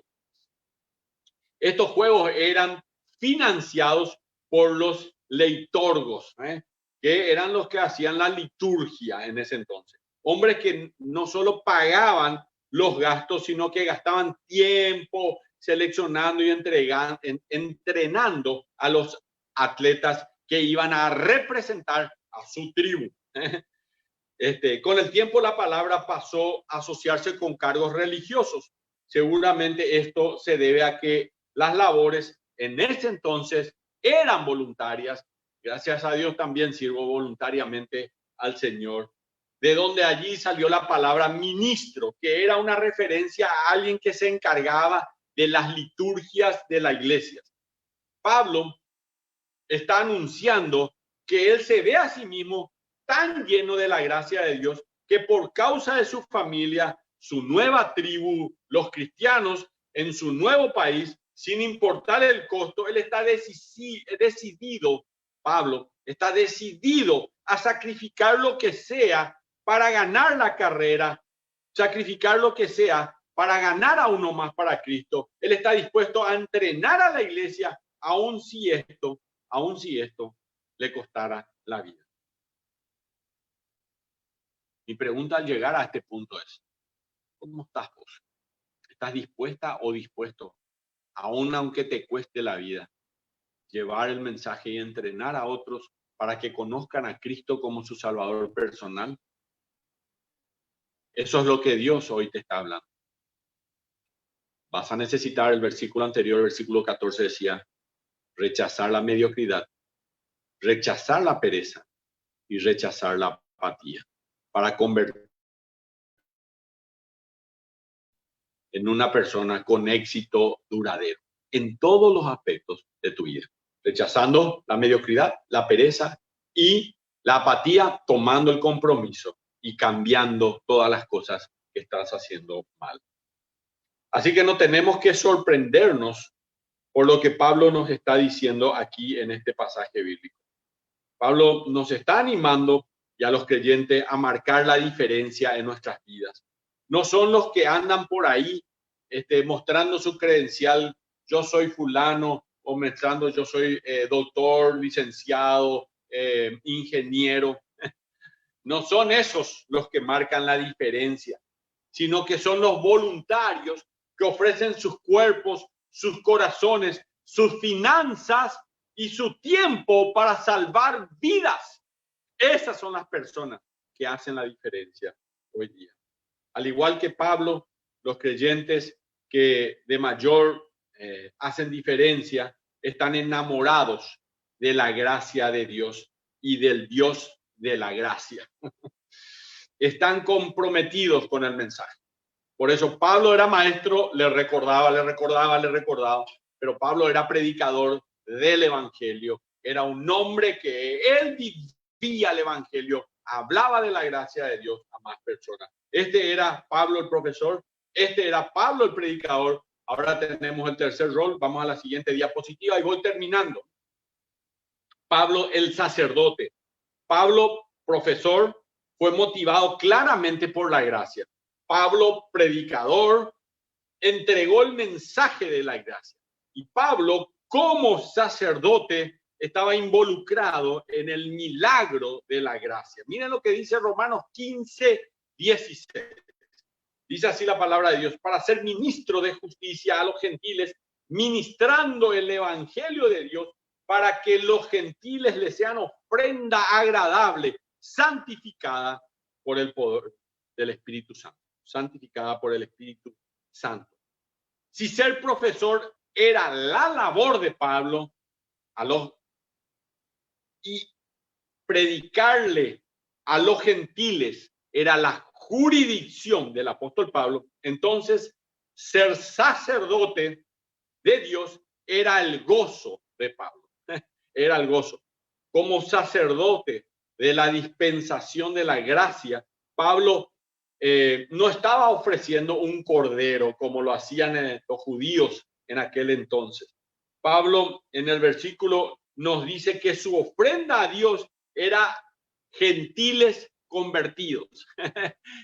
Estos juegos eran financiados por los leitorgos, que eran los que hacían la liturgia en ese entonces. Hombres que no solo pagaban los gastos, sino que gastaban tiempo seleccionando y entrenando a los atletas que iban a representar a su tribu. Con el tiempo la palabra pasó a asociarse con cargos religiosos. Seguramente esto se debe a que las labores en ese entonces eran voluntarias. Gracias a Dios también sirvo voluntariamente al Señor. De donde allí salió la palabra ministro, que era una referencia a alguien que se encargaba de las liturgias de la iglesia. Pablo está anunciando que él se ve a sí mismo tan lleno de la gracia de Dios que por causa de su familia, su nueva tribu, los cristianos en su nuevo país, sin importar el costo, él está decidido, Pablo, está decidido a sacrificar lo que sea para ganar la carrera, sacrificar lo que sea para ganar a uno más para Cristo. Él está dispuesto a entrenar a la iglesia, aun si esto le costara la vida. Mi pregunta al llegar a este punto es, ¿cómo estás vos? ¿Estás dispuesta o dispuesto, aun aunque te cueste la vida, llevar el mensaje y entrenar a otros para que conozcan a Cristo como su Salvador personal? Eso es lo que Dios hoy te está hablando. Vas a necesitar el versículo anterior, el versículo 14 decía, rechazar la mediocridad, rechazar la pereza y rechazar la apatía para convertir en una persona con éxito duradero en todos los aspectos de tu vida, rechazando la mediocridad, la pereza y La apatía, tomando el compromiso y cambiando todas las cosas que estás haciendo mal. Así que no tenemos que sorprendernos por lo que Pablo nos está diciendo aquí en este pasaje bíblico. Pablo nos está animando y a los creyentes a marcar la diferencia en nuestras vidas. No son los que andan por ahí mostrando su credencial, yo soy fulano, o mostrando yo soy doctor, licenciado, ingeniero. No son esos los que marcan la diferencia, sino que son los voluntarios que ofrecen sus cuerpos, sus corazones, sus finanzas y su tiempo para salvar vidas. Esas son las personas que hacen la diferencia hoy día. Al igual que Pablo, los creyentes que de mayor hacen diferencia están enamorados de la gracia de Dios y del Dios de la gracia. Están comprometidos con el mensaje. Por eso Pablo era maestro, le recordaba, pero Pablo era predicador del evangelio, era un hombre que él vivía el evangelio, hablaba de la gracia de Dios a más personas. Este era Pablo el profesor, este era Pablo el predicador. Ahora tenemos el tercer rol, vamos a la siguiente diapositiva y voy terminando. Pablo el sacerdote. Pablo profesor fue motivado claramente por la gracia. Pablo predicador entregó el mensaje de la gracia. Y Pablo como sacerdote estaba involucrado en el milagro de la gracia. Miren lo que dice Romanos 15:16. Dice así la palabra de Dios: para ser ministro de justicia a los gentiles, ministrando el evangelio de Dios, para que los gentiles le sean ofrenda agradable, santificada por el poder del Espíritu Santo. Santificada por el Espíritu Santo. Si ser profesor era la labor de Pablo y predicarle a los gentiles era la jurisdicción del apóstol Pablo, entonces ser sacerdote de Dios era el gozo de Pablo. Era el gozo. Como sacerdote de la dispensación de la gracia, Pablo no estaba ofreciendo un cordero como lo hacían los judíos en aquel entonces. Pablo en el versículo nos dice que su ofrenda a Dios era gentiles convertidos.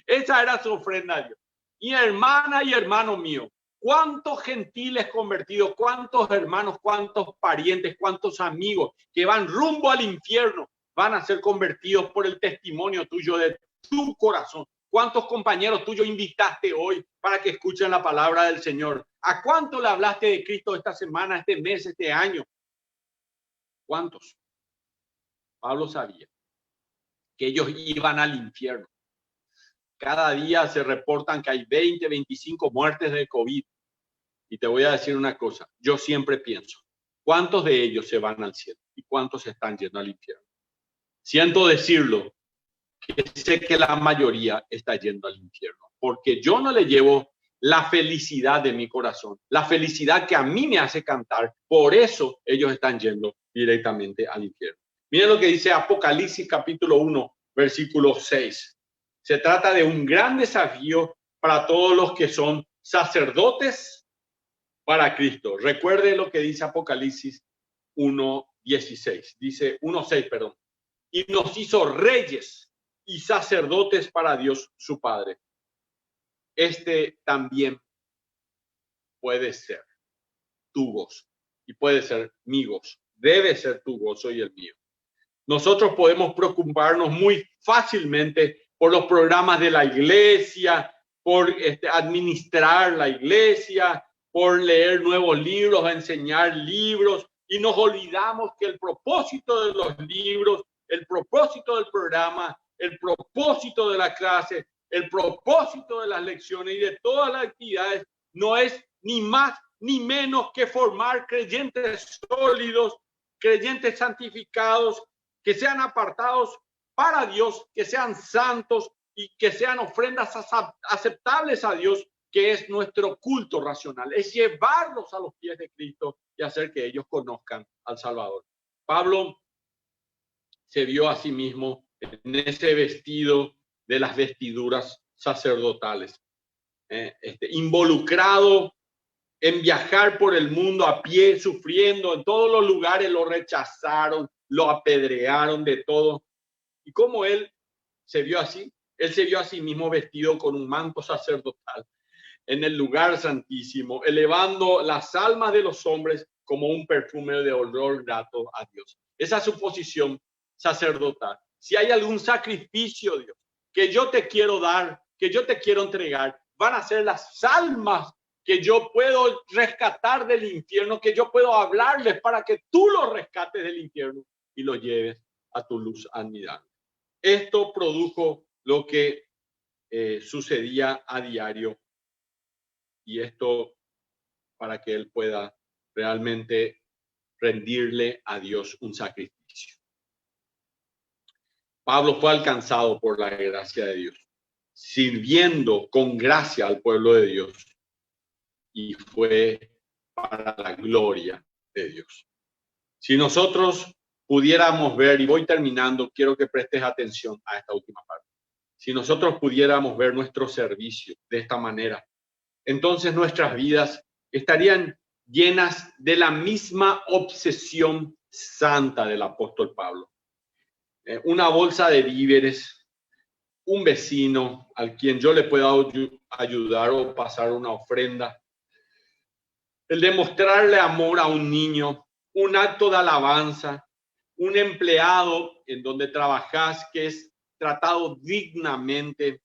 Esa era su ofrenda a Dios. Y hermana y hermano mío, ¿cuántos gentiles convertidos, cuántos hermanos, cuántos parientes, cuántos amigos que van rumbo al infierno van a ser convertidos por el testimonio tuyo de tu corazón? ¿Cuántos compañeros tuyos invitaste hoy para que escuchen la palabra del Señor? ¿A cuánto le hablaste de Cristo esta semana, este mes, este año? ¿Cuántos? Pablo sabía que ellos iban al infierno. Cada día se reportan que hay 20, 25 muertes de COVID. Y te voy a decir una cosa, yo siempre pienso, ¿cuántos de ellos se van al cielo y cuántos están yendo al infierno? Siento decirlo, que sé que la mayoría está yendo al infierno, porque yo no le llevo la felicidad de mi corazón, la felicidad que a mí me hace cantar, por eso ellos están yendo directamente al infierno. Miren lo que dice Apocalipsis capítulo 1, versículo 6. Se trata de un gran desafío para todos los que son sacerdotes para Cristo. Recuerde lo que dice Apocalipsis 1:16. Dice 1:6, perdón. Y nos hizo reyes y sacerdotes para Dios su Padre. Este también puede ser tu gozo y puede ser mi gozo. Debe ser tu gozo y el mío. Nosotros podemos preocuparnos muy fácilmente por los programas de la iglesia, por administrar la iglesia, por leer nuevos libros, enseñar libros, y nos olvidamos que el propósito de los libros, el propósito del programa, el propósito de la clase, el propósito de las lecciones y de todas las actividades no es ni más ni menos que formar creyentes sólidos, creyentes santificados, que sean apartados para Dios, que sean santos y que sean ofrendas aceptables a Dios, que es nuestro culto racional, es llevarlos a los pies de Cristo y hacer que ellos conozcan al Salvador. Pablo se vio a sí mismo en ese vestido de las vestiduras sacerdotales, involucrado en viajar por el mundo a pie, sufriendo en todos los lugares, lo rechazaron, lo apedrearon de todo. ¿Y cómo él se vio así? Él se vio a sí mismo vestido con un manto sacerdotal en el lugar santísimo, elevando las almas de los hombres como un perfume de olor grato a Dios. Esa es su posición sacerdotal. Si hay algún sacrificio, Dios, que yo te quiero dar, que yo te quiero entregar, van a ser las almas que yo puedo rescatar del infierno, que yo puedo hablarles para que tú los rescates del infierno y los lleves a tu luz admirable. Esto produjo lo que sucedía a diario, y esto para que él pueda realmente rendirle a Dios un sacrificio. Pablo fue alcanzado por la gracia de Dios, sirviendo con gracia al pueblo de Dios, y fue para la gloria de Dios. Si nosotros pudiéramos ver, y voy terminando, quiero que prestes atención a esta última parte. Si nosotros pudiéramos ver nuestro servicio de esta manera, entonces nuestras vidas estarían llenas de la misma obsesión santa del apóstol Pablo. Una bolsa de víveres, un vecino al quien yo le pueda ayudar o pasar una ofrenda, el demostrarle amor a un niño, un acto de alabanza, un empleado en donde trabajas que es tratado dignamente,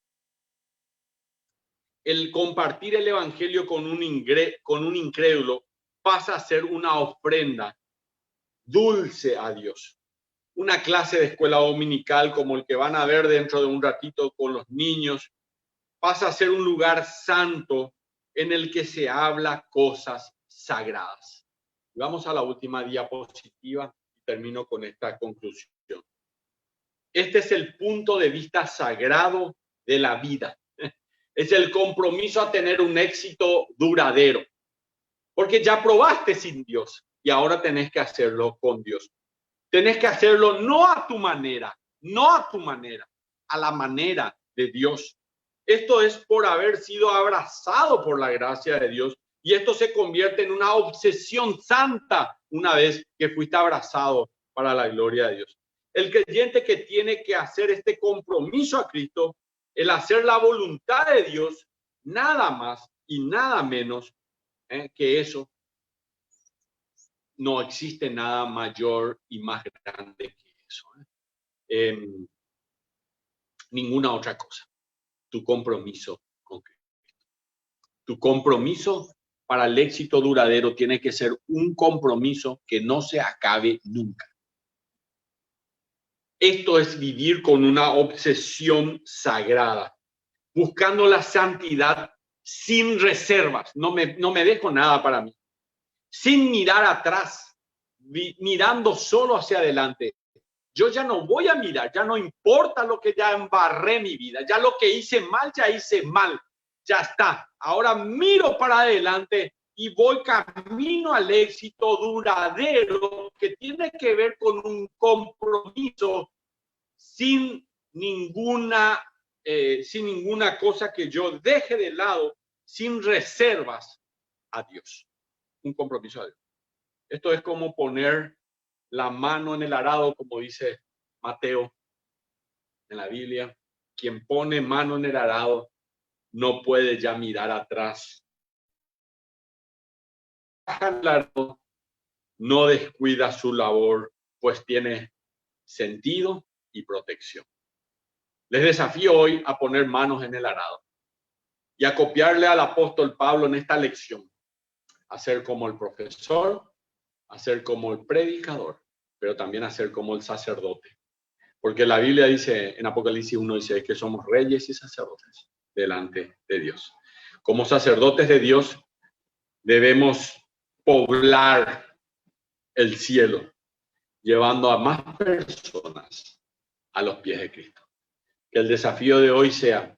el compartir el evangelio con un incrédulo pasa a ser una ofrenda dulce a Dios. Una clase de escuela dominical como el que van a ver dentro de un ratito con los niños pasa a ser un lugar santo en el que se habla cosas sagradas. Vamos a la última diapositiva y termino con esta conclusión. Este es el punto de vista sagrado de la vida. Es el compromiso a tener un éxito duradero. Porque ya probaste sin Dios y ahora tenés que hacerlo con Dios. Tenés que hacerlo no a tu manera, a la manera de Dios. Esto es por haber sido abrazado por la gracia de Dios, y esto se convierte en una obsesión santa una vez que fuiste abrazado para la gloria de Dios. El creyente que tiene que hacer este compromiso a Cristo, el hacer la voluntad de Dios, nada más y nada menos que eso. No existe nada mayor y más grande que eso. Ninguna otra cosa. Tu compromiso con Cristo. Tu compromiso para el éxito duradero tiene que ser un compromiso que no se acabe nunca. Esto es vivir con una obsesión sagrada, buscando la santidad sin reservas. No me dejo nada para mí. Sin mirar atrás, mirando solo hacia adelante. Yo ya no voy a mirar, ya no importa lo que ya embarré mi vida, ya lo que hice mal, ya está. Ahora miro para adelante y voy camino al éxito duradero que tiene que ver con un compromiso sin ninguna cosa que yo deje de lado, sin reservas a Dios. Un compromiso a Dios. Esto es como poner la mano en el arado, como dice Mateo en la Biblia. Quien pone mano en el arado no puede ya mirar atrás. El arado no descuida su labor, pues tiene sentido y protección. Les desafío hoy a poner manos en el arado y a copiarle al apóstol Pablo en esta lección, a ser como el profesor, a ser como el predicador, pero también a ser como el sacerdote. Porque la Biblia dice, en Apocalipsis 1 dice que somos reyes y sacerdotes delante de Dios. Como sacerdotes de Dios debemos poblar el cielo, llevando a más personas a los pies de Cristo. Que el desafío de hoy sea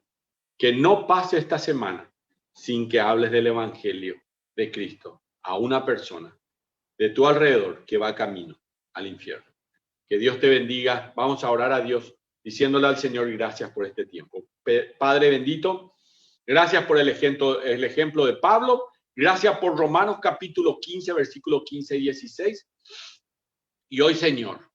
que no pase esta semana sin que hables del evangelio de Cristo a una persona de tu alrededor que va camino al infierno. Que Dios te bendiga. Vamos a orar a Dios diciéndole al Señor gracias por este tiempo. Padre bendito, gracias por el ejemplo de Pablo. Gracias por Romanos capítulo 15, versículo 15 y 16. Y hoy, Señor,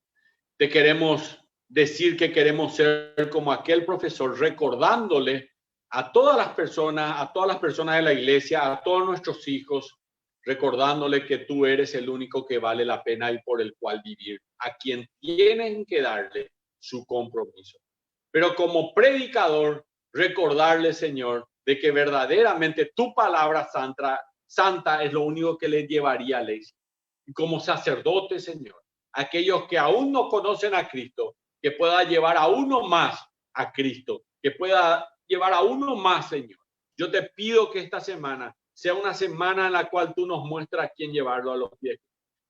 te queremos decir que queremos ser como aquel profesor, recordándole a todas las personas de la iglesia, a todos nuestros hijos, recordándole que tú eres el único que vale la pena y por el cual vivir, a quien tienen que darle su compromiso. Pero como predicador, recordarle, Señor, de que verdaderamente tu palabra santa es lo único que le llevaría al éxito. Y como sacerdote, Señor, aquellos que aún no conocen a Cristo, que pueda llevar a uno más a Cristo, que pueda llevar a uno más, Señor. Yo te pido que esta semana sea una semana en la cual tú nos muestras a quién llevarlo a los pies.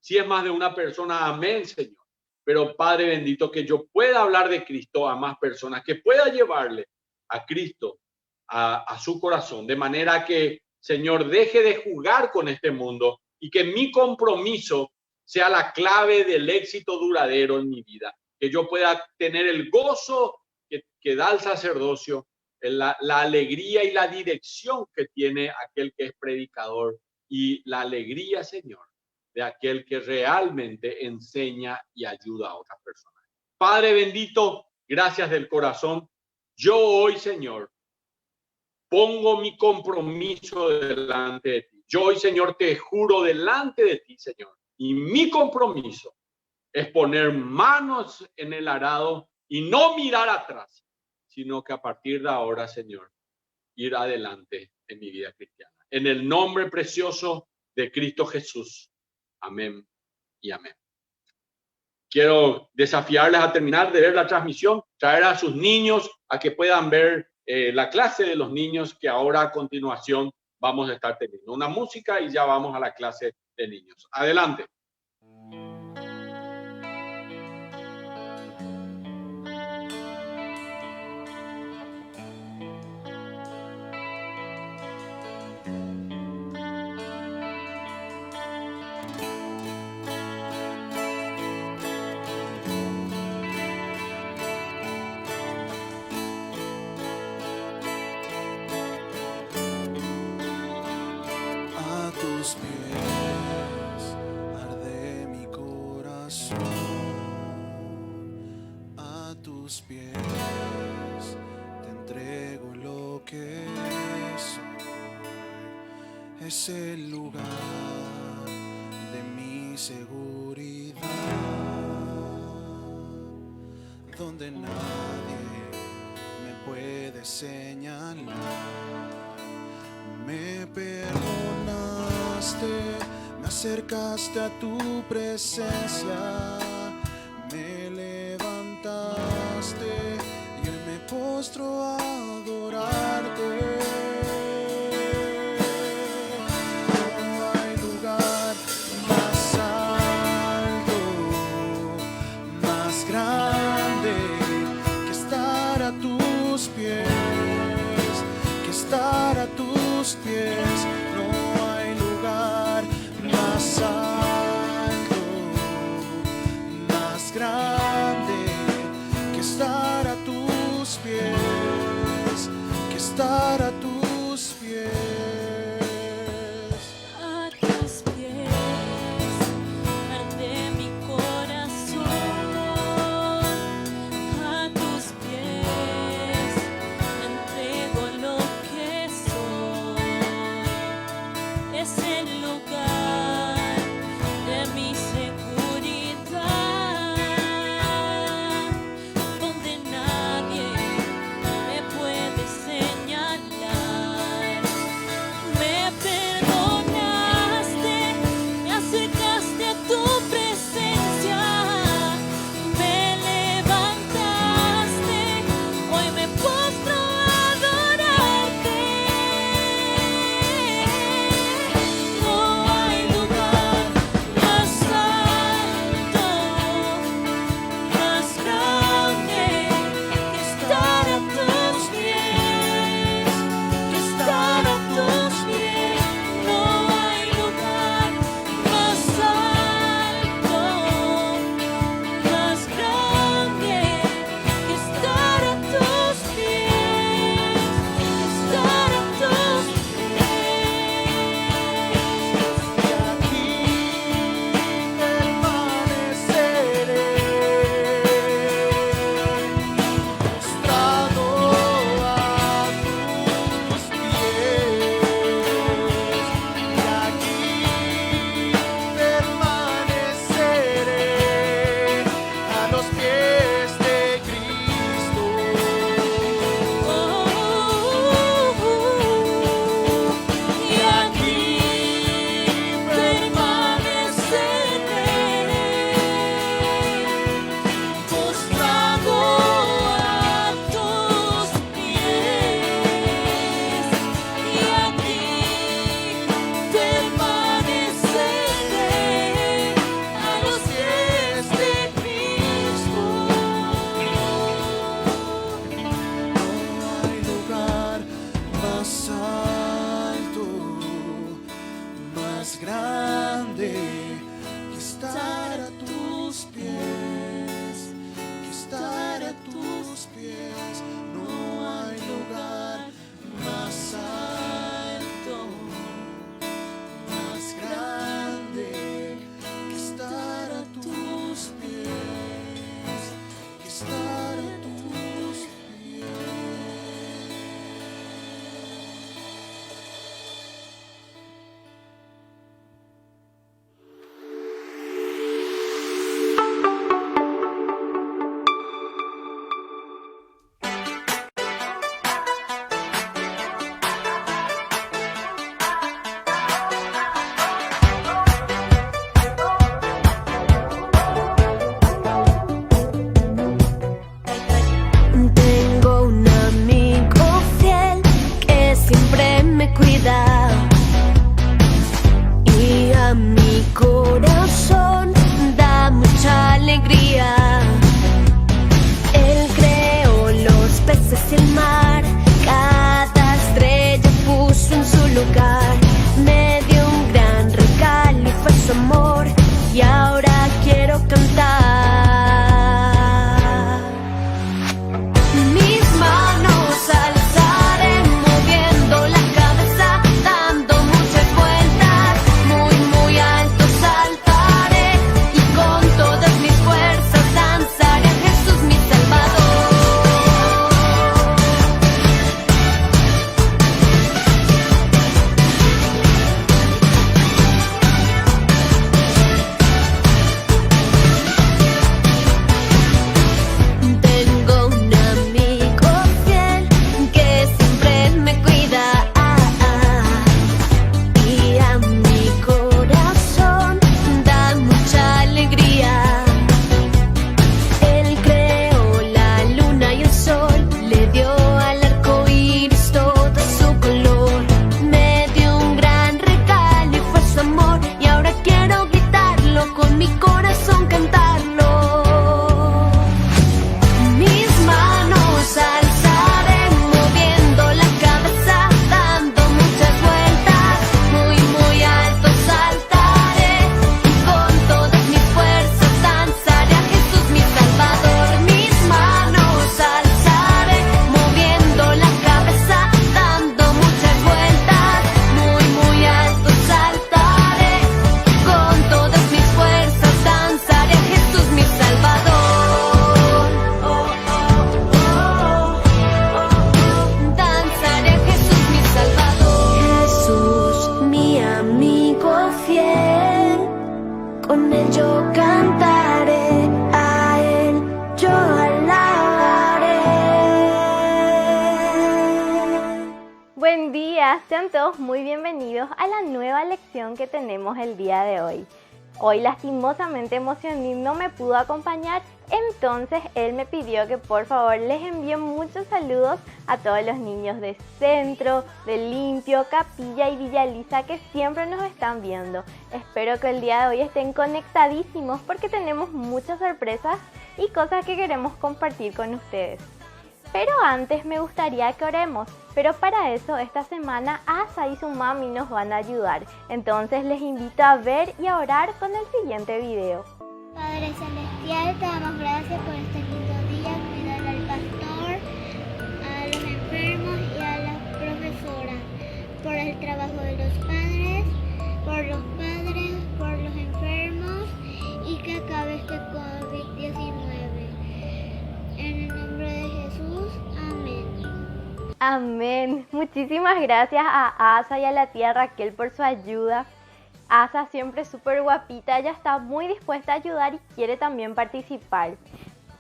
Si es más de una persona, amén, Señor. Pero Padre bendito, que yo pueda hablar de Cristo a más personas, que pueda llevarle a Cristo a su corazón, de manera que, Señor, deje de jugar con este mundo y que mi compromiso sea la clave del éxito duradero en mi vida. Que yo pueda tener el gozo que da el sacerdocio, la alegría y la dirección que tiene aquel que es predicador y la alegría, Señor, de aquel que realmente enseña y ayuda a otras personas. Padre bendito, gracias del corazón. Yo hoy, Señor, pongo mi compromiso delante de ti. Yo hoy, Señor, te juro delante de ti, Señor. Y mi compromiso es poner manos en el arado y no mirar atrás, sino que a partir de ahora, Señor, ir adelante en mi vida cristiana. En el nombre precioso de Cristo Jesús. Amén y amén. Quiero desafiarles a terminar de ver la transmisión, traer a sus niños a que puedan ver la clase de los niños que ahora a continuación vamos a estar teniendo. Una música y ya vamos a la clase de niños. Adelante. Tus pies arde mi corazón, a tus pies te entrego lo que soy, es el lugar de mi seguridad, donde nadie me puede señalar. Me perdonaste, me acercaste a tu presencia, me levantaste y hoy me postro a adorarte. No hay lugar más alto, más grande que estar a tus pies, que estar a tus pies. No hay lugar más alto, más grande que estar a tus pies. con él yo cantaré, a él yo alabaré. Buen día, sean todos muy bienvenidos a la nueva lección que tenemos el día de hoy. Hoy lastimosamente Emocionín no me pudo acompañar, entonces él me pidió que por favor les envíe muchos saludos a todos los niños de Centro, de Limpio, Capilla y Villa Elisa que siempre nos están viendo. Espero que el día de hoy estén conectadísimos porque tenemos muchas sorpresas y cosas que queremos compartir con ustedes. Pero antes me gustaría que oremos, pero para eso esta semana Asa y su mami nos van a ayudar. Entonces les invito a ver y a orar con el siguiente video. Padre Celestial, te damos gracias por este lindo día, cuidar al pastor, a los enfermos y a las profesoras, por el trabajo de los padres, por los enfermos y que acabe este COVID-19. En el nombre de Jesús, amén. Amén. Muchísimas gracias a Asa y a la tía Raquel por su ayuda. Asa siempre súper guapita, ella está muy dispuesta a ayudar y quiere también participar.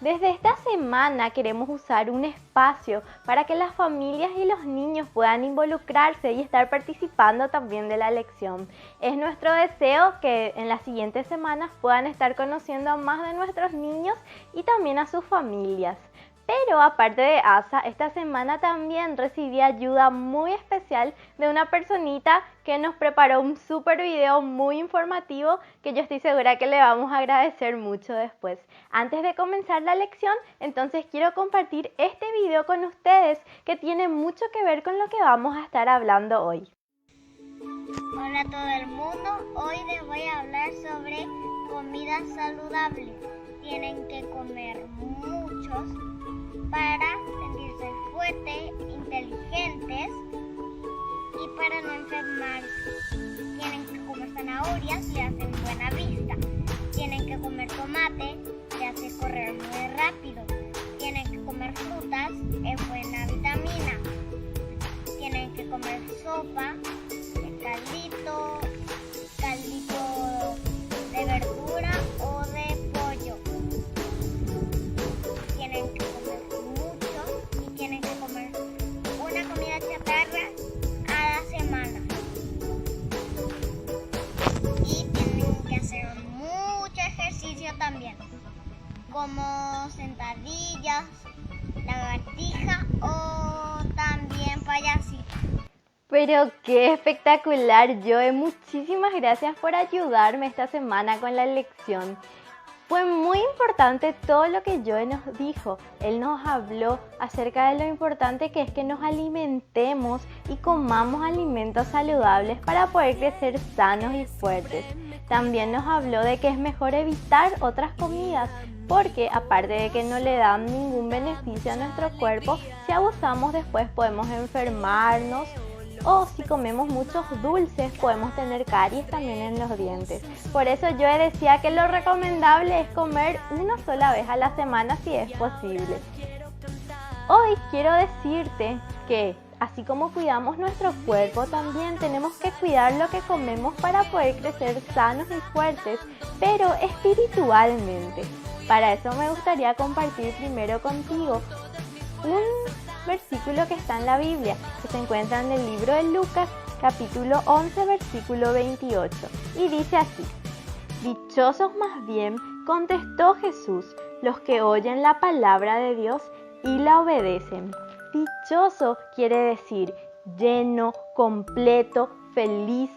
Desde esta semana queremos usar un espacio para que las familias y los niños puedan involucrarse y estar participando también de la lección. Es nuestro deseo que en las siguientes semanas puedan estar conociendo a más de nuestros niños y también a sus familias. Pero aparte de Asa, esta semana también recibí ayuda muy especial de una personita que nos preparó un súper video muy informativo que yo estoy segura que le vamos a agradecer mucho después. Antes de comenzar la lección, entonces quiero compartir este video con ustedes que tiene mucho que ver con lo que vamos a estar hablando hoy. Hola a todo el mundo, hoy les voy a hablar sobre comida saludable. Tienen que comer muchos para sentirse fuertes, inteligentes y para no enfermarse. Tienen que comer zanahorias, le hacen buena vista. Tienen que comer tomate, le hace correr muy rápido. Tienen que comer frutas, es buena vitamina. Tienen que comer sopa, caldito de verdura o de pollo. Tienen que comer mucho y tienen que comer una comida chatarra a la semana. Y tienen que hacer mucho ejercicio también, como sentadillas, lagartija o también payasito. Pero qué espectacular, Joe. Muchísimas gracias por ayudarme esta semana con la lección. Fue muy importante todo lo que Joe nos dijo. Él nos habló acerca de lo importante que es que nos alimentemos y comamos alimentos saludables para poder crecer sanos y fuertes. También nos habló de que es mejor evitar otras comidas porque aparte de que no le dan ningún beneficio a nuestro cuerpo, si abusamos después podemos enfermarnos. O si comemos muchos dulces podemos tener caries también en los dientes. Por eso yo decía que lo recomendable es comer una sola vez a la semana si es posible. Hoy quiero decirte que así como cuidamos nuestro cuerpo, también tenemos que cuidar lo que comemos para poder crecer sanos y fuertes, pero espiritualmente. Para eso me gustaría compartir primero contigo un versículo que está en la Biblia, que se encuentra en el libro de Lucas, capítulo 11, versículo 28, y dice así: Dichosos más bien, contestó Jesús, los que oyen la palabra de Dios y la obedecen. Dichoso quiere decir lleno, completo, feliz.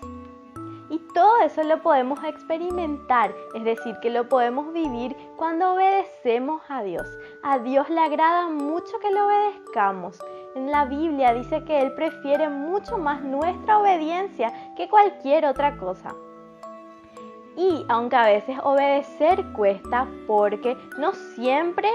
Y todo eso lo podemos experimentar, es decir, que lo podemos vivir cuando obedecemos a Dios. A Dios le agrada mucho que lo obedezcamos. En la Biblia dice que Él prefiere mucho más nuestra obediencia que cualquier otra cosa. Y aunque a veces obedecer cuesta porque no siempre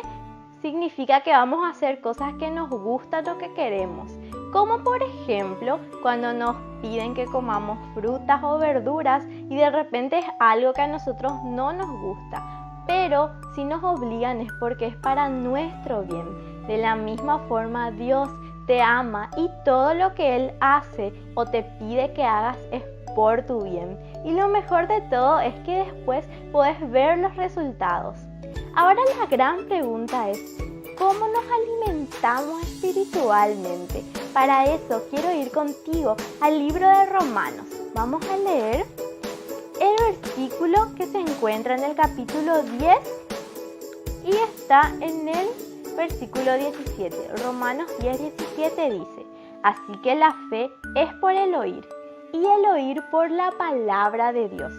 significa que vamos a hacer cosas que nos gustan o que queremos. Como por ejemplo, cuando nos piden que comamos frutas o verduras y de repente es algo que a nosotros no nos gusta. Pero si nos obligan es porque es para nuestro bien. De la misma forma, Dios te ama y todo lo que Él hace o te pide que hagas es por tu bien. Y lo mejor de todo es que después podés ver los resultados. Ahora la gran pregunta es, ¿cómo nos alimentamos espiritualmente? Para eso quiero ir contigo al libro de Romanos. Vamos a leer el versículo que se encuentra en el capítulo 10 y está en el versículo 17. Romanos 10:17 dice: así que la fe es por el oír, y el oír por la palabra de Dios.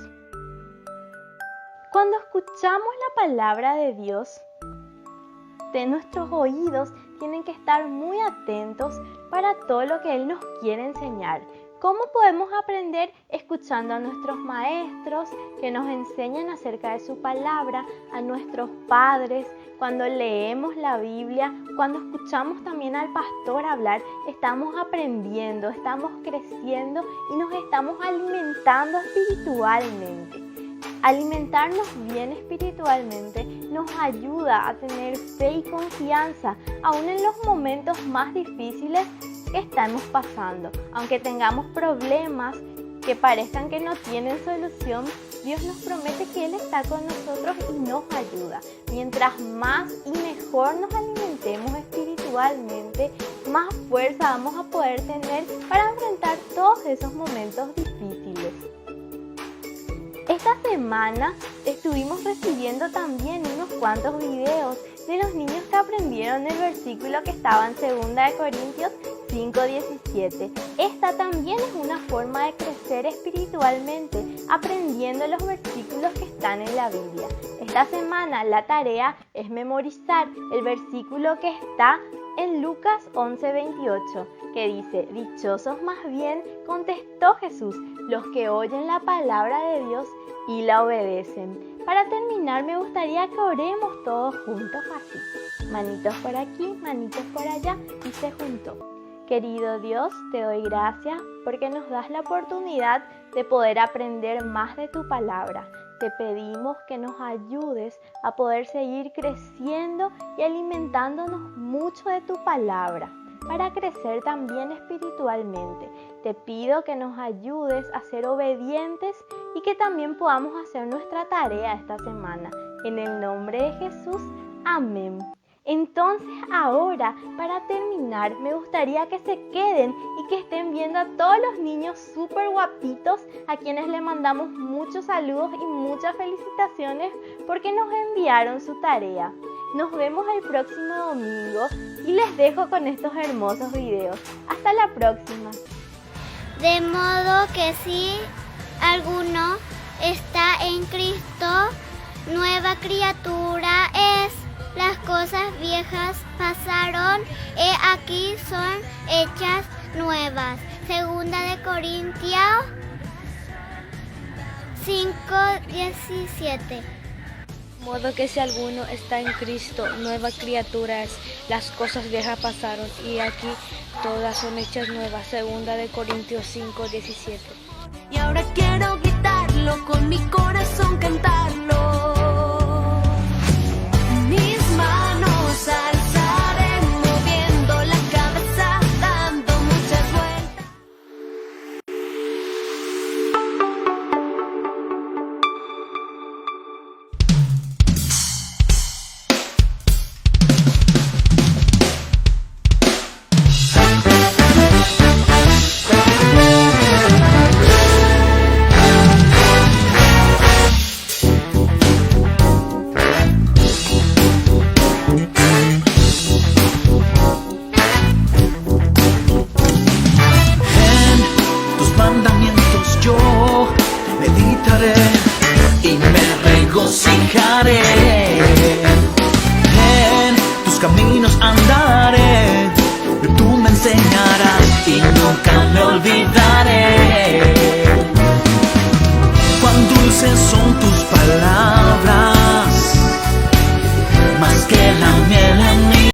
Cuando escuchamos la palabra de Dios, nuestros oídos tienen que estar muy atentos para todo lo que Él nos quiere enseñar. ¿Cómo podemos aprender? Escuchando a nuestros maestros que nos enseñan acerca de su palabra, a nuestros padres, cuando leemos la Biblia, cuando escuchamos también al pastor hablar, estamos aprendiendo, estamos creciendo y nos estamos alimentando espiritualmente. Alimentarnos bien espiritualmente nos ayuda a tener fe y confianza, aún en los momentos más difíciles que estamos pasando. Aunque tengamos problemas que parezcan que no tienen solución, Dios nos promete que Él está con nosotros y nos ayuda. Mientras más y mejor nos alimentemos espiritualmente, más fuerza vamos a poder tener para enfrentar todos esos momentos difíciles. Esta semana estuvimos recibiendo también unos cuantos videos de los niños que aprendieron el versículo que estaba en 2 Corintios 5:17. Esta también es una forma de crecer espiritualmente, aprendiendo los versículos que están en la Biblia. Esta semana la tarea es memorizar el versículo que está en Lucas 11:28, que dice: dichosos más bien, contestó Jesús, los que oyen la palabra de Dios y la obedecen. Para terminar, me gustaría que oremos todos juntos así. Manitos por aquí, manitos por allá, y se juntó. Querido Dios, te doy gracias porque nos das la oportunidad de poder aprender más de tu palabra. Te pedimos que nos ayudes a poder seguir creciendo y alimentándonos mucho de tu palabra, para crecer también espiritualmente. Te pido que nos ayudes a ser obedientes y que también podamos hacer nuestra tarea esta semana. En el nombre de Jesús, amén. Entonces ahora, para terminar, me gustaría que se queden y que estén viendo a todos los niños súper guapitos, a quienes le mandamos muchos saludos y muchas felicitaciones porque nos enviaron su tarea. Nos vemos el próximo domingo y les dejo con estos hermosos videos. Hasta la próxima. De modo que si alguno está en Cristo, nueva criatura es. Las cosas viejas pasaron, he aquí son hechas nuevas. 2 Corintios 5:17. De modo que si alguno está en Cristo, nueva criatura es. Las cosas viejas pasaron y aquí todas son hechas nuevas. 2 Corintios 5:17. Y ahora quiero gritarlo con mi corazón.